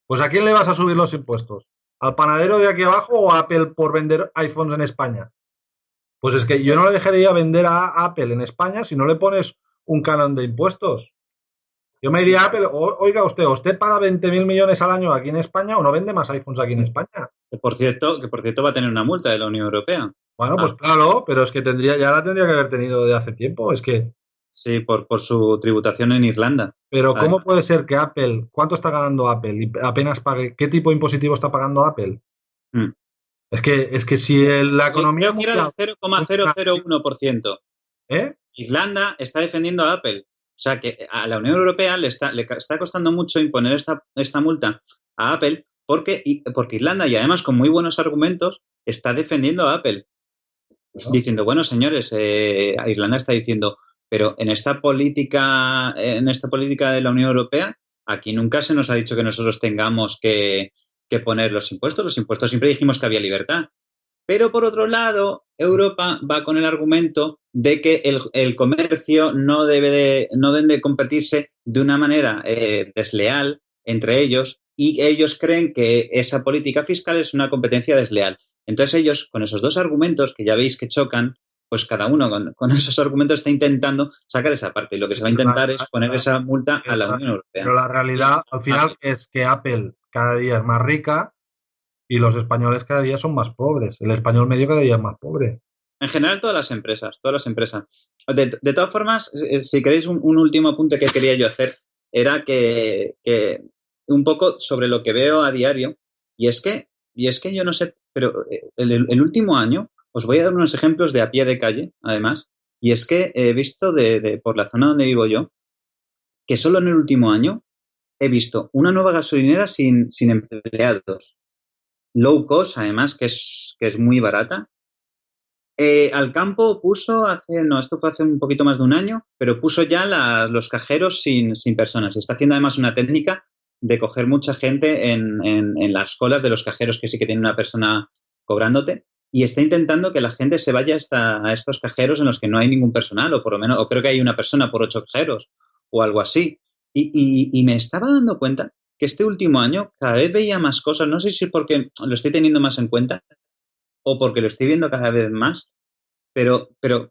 Pues ¿a quién le vas a subir los impuestos? ¿Al panadero de aquí abajo o a Apple por vender iPhones en España? Pues es que yo no le dejaría vender a Apple en España si no le pones un canon de impuestos. Yo me iría a Apple, oiga usted paga 20.000 millones al año aquí en España o no vende más iPhones aquí en España. Que por cierto va a tener una multa de la Unión Europea. Bueno, pues claro, pero es que ya la tendría que haber tenido de hace tiempo, es que... Sí, por su tributación en Irlanda. Pero ¿cómo puede ser que Apple, cuánto está ganando Apple y apenas pague, qué tipo de impositivo está pagando Apple? Es que si la economía... Yo quiero del 0,001%. Irlanda está defendiendo a Apple. O sea que a la Unión Europea le está costando mucho imponer esta multa a Apple porque Irlanda, y además con muy buenos argumentos, está defendiendo a Apple. Diciendo, bueno, señores, Irlanda está diciendo, pero en esta política de la Unión Europea, aquí nunca se nos ha dicho que nosotros tengamos que poner los impuestos. Los impuestos siempre dijimos que había libertad. Pero por otro lado, Europa va con el argumento de que el comercio no deben de competirse de una manera desleal entre ellos, y ellos creen que esa política fiscal es una competencia desleal. Entonces ellos, con esos dos argumentos que ya veis que chocan, pues cada uno con esos argumentos está intentando sacar esa parte, y lo que se va a intentar es poner esa multa a la Unión Europea. Pero la realidad, al final, es que Apple cada día es más rica y los españoles cada día son más pobres. El español medio cada día es más pobre. En general, todas las empresas. De todas formas, si queréis un último apunte que quería yo hacer, era que un poco sobre lo que veo a diario, y es que yo no sé, pero el último año, os voy a dar unos ejemplos de a pie de calle, además, y es que he visto por la zona donde vivo yo, que solo en el último año he visto una nueva gasolinera sin empleados. Low cost, además, que es muy barata. Alcampo puso esto fue hace un poquito más de un año, pero puso ya los cajeros sin personas. Está haciendo además una técnica de coger mucha gente en las colas de los cajeros que sí que tiene una persona cobrándote, y está intentando que la gente se vaya a estos cajeros en los que no hay ningún personal, o por lo menos, o creo que hay una persona por 8 cajeros o algo así. Y me estaba dando cuenta que este último año cada vez veía más cosas, no sé si es porque lo estoy teniendo más en cuenta o porque lo estoy viendo cada vez más, pero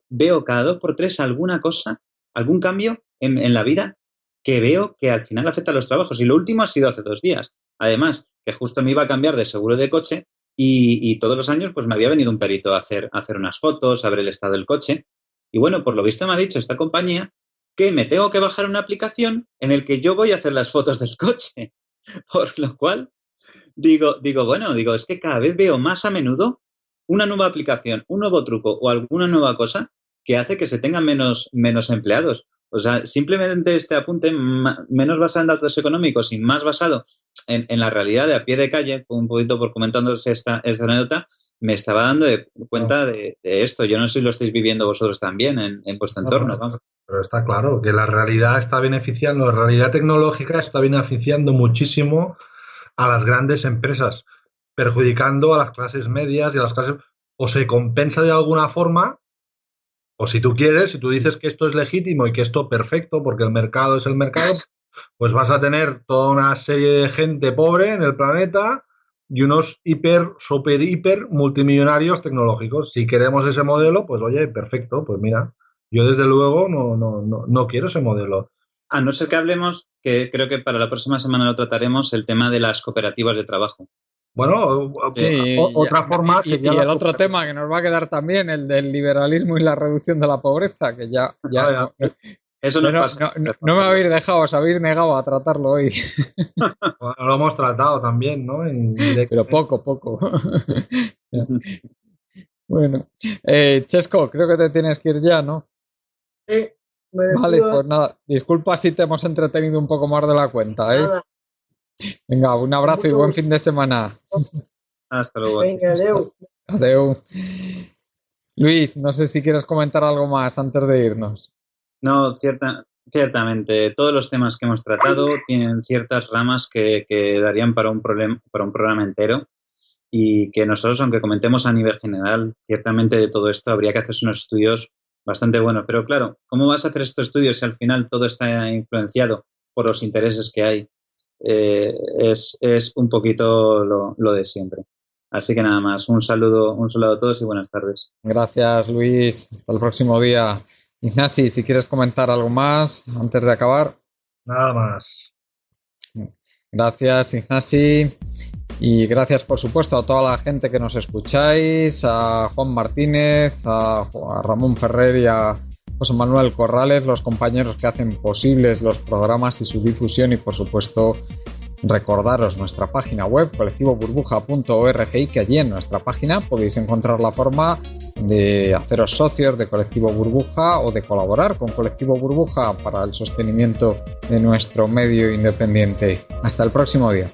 veo cada 2 por 3 alguna cosa, algún cambio en la vida que veo que al final afecta a los trabajos. Y lo último ha sido hace 2 días. Además, que justo me iba a cambiar de seguro de coche y todos los años pues me había venido un perito a hacer unas fotos, a ver el estado del coche. Y bueno, por lo visto me ha dicho esta compañía que me tengo que bajar una aplicación en el que yo voy a hacer las fotos del coche. Por lo cual, digo, es que cada vez veo más a menudo una nueva aplicación, un nuevo truco o alguna nueva cosa que hace que se tengan menos empleados. O sea, simplemente este apunte, menos basado en datos económicos y más basado en la realidad de a pie de calle, un poquito por comentándose esta anécdota, me estaba dando cuenta de esto. Yo no sé si lo estáis viviendo vosotros también en vuestro entorno. No, pero está claro que la realidad está beneficiando, la realidad tecnológica está beneficiando muchísimo a las grandes empresas, perjudicando a las clases medias y a las clases... O se compensa de alguna forma, o si tú quieres, si tú dices que esto es legítimo y que esto perfecto, porque el mercado es el mercado, pues vas a tener toda una serie de gente pobre en el planeta y unos super hiper multimillonarios tecnológicos. Si queremos ese modelo, pues oye, perfecto, pues mira, yo desde luego no quiero ese modelo. A no ser que hablemos, que creo que para la próxima semana lo trataremos, el tema de las cooperativas de trabajo. Bueno, sí, otra forma sería y el otro tema que nos va a quedar también, el del liberalismo y la reducción de la pobreza, que ya eso no pasa. No me habéis dejado, os habéis negado a tratarlo hoy. Bueno, lo hemos tratado también, ¿no? Pero poco. Bueno, Chesco, creo que te tienes que ir ya, ¿no? Sí. Vale, pues nada, disculpa si te hemos entretenido un poco más de la cuenta, ¿eh? Nada. Venga, un abrazo y buen fin de semana. Hasta luego. Venga, adeu. Adeu. Luis, no sé si quieres comentar algo más antes de irnos. No, ciertamente. Todos los temas que hemos tratado tienen ciertas ramas que darían para un programa entero y que nosotros, aunque comentemos a nivel general, ciertamente de todo esto habría que hacerse unos estudios bastante buenos. Pero claro, ¿cómo vas a hacer estos estudios si al final todo está influenciado por los intereses que hay? Es un poquito lo de siempre. Así que nada más, un saludo a todos y buenas tardes. Gracias, Luis. Hasta el próximo día. Ignasi, si quieres comentar algo más antes de acabar. Nada más. Gracias, Ignasi. Y gracias, por supuesto, a toda la gente que nos escucháis, a Juan Martínez, a Ramón Ferrer y a José Manuel Corrales, los compañeros que hacen posibles los programas y su difusión, y por supuesto recordaros nuestra página web colectivoburbuja.org, y que allí en nuestra página podéis encontrar la forma de haceros socios de Colectivo Burbuja o de colaborar con Colectivo Burbuja para el sostenimiento de nuestro medio independiente. Hasta el próximo día.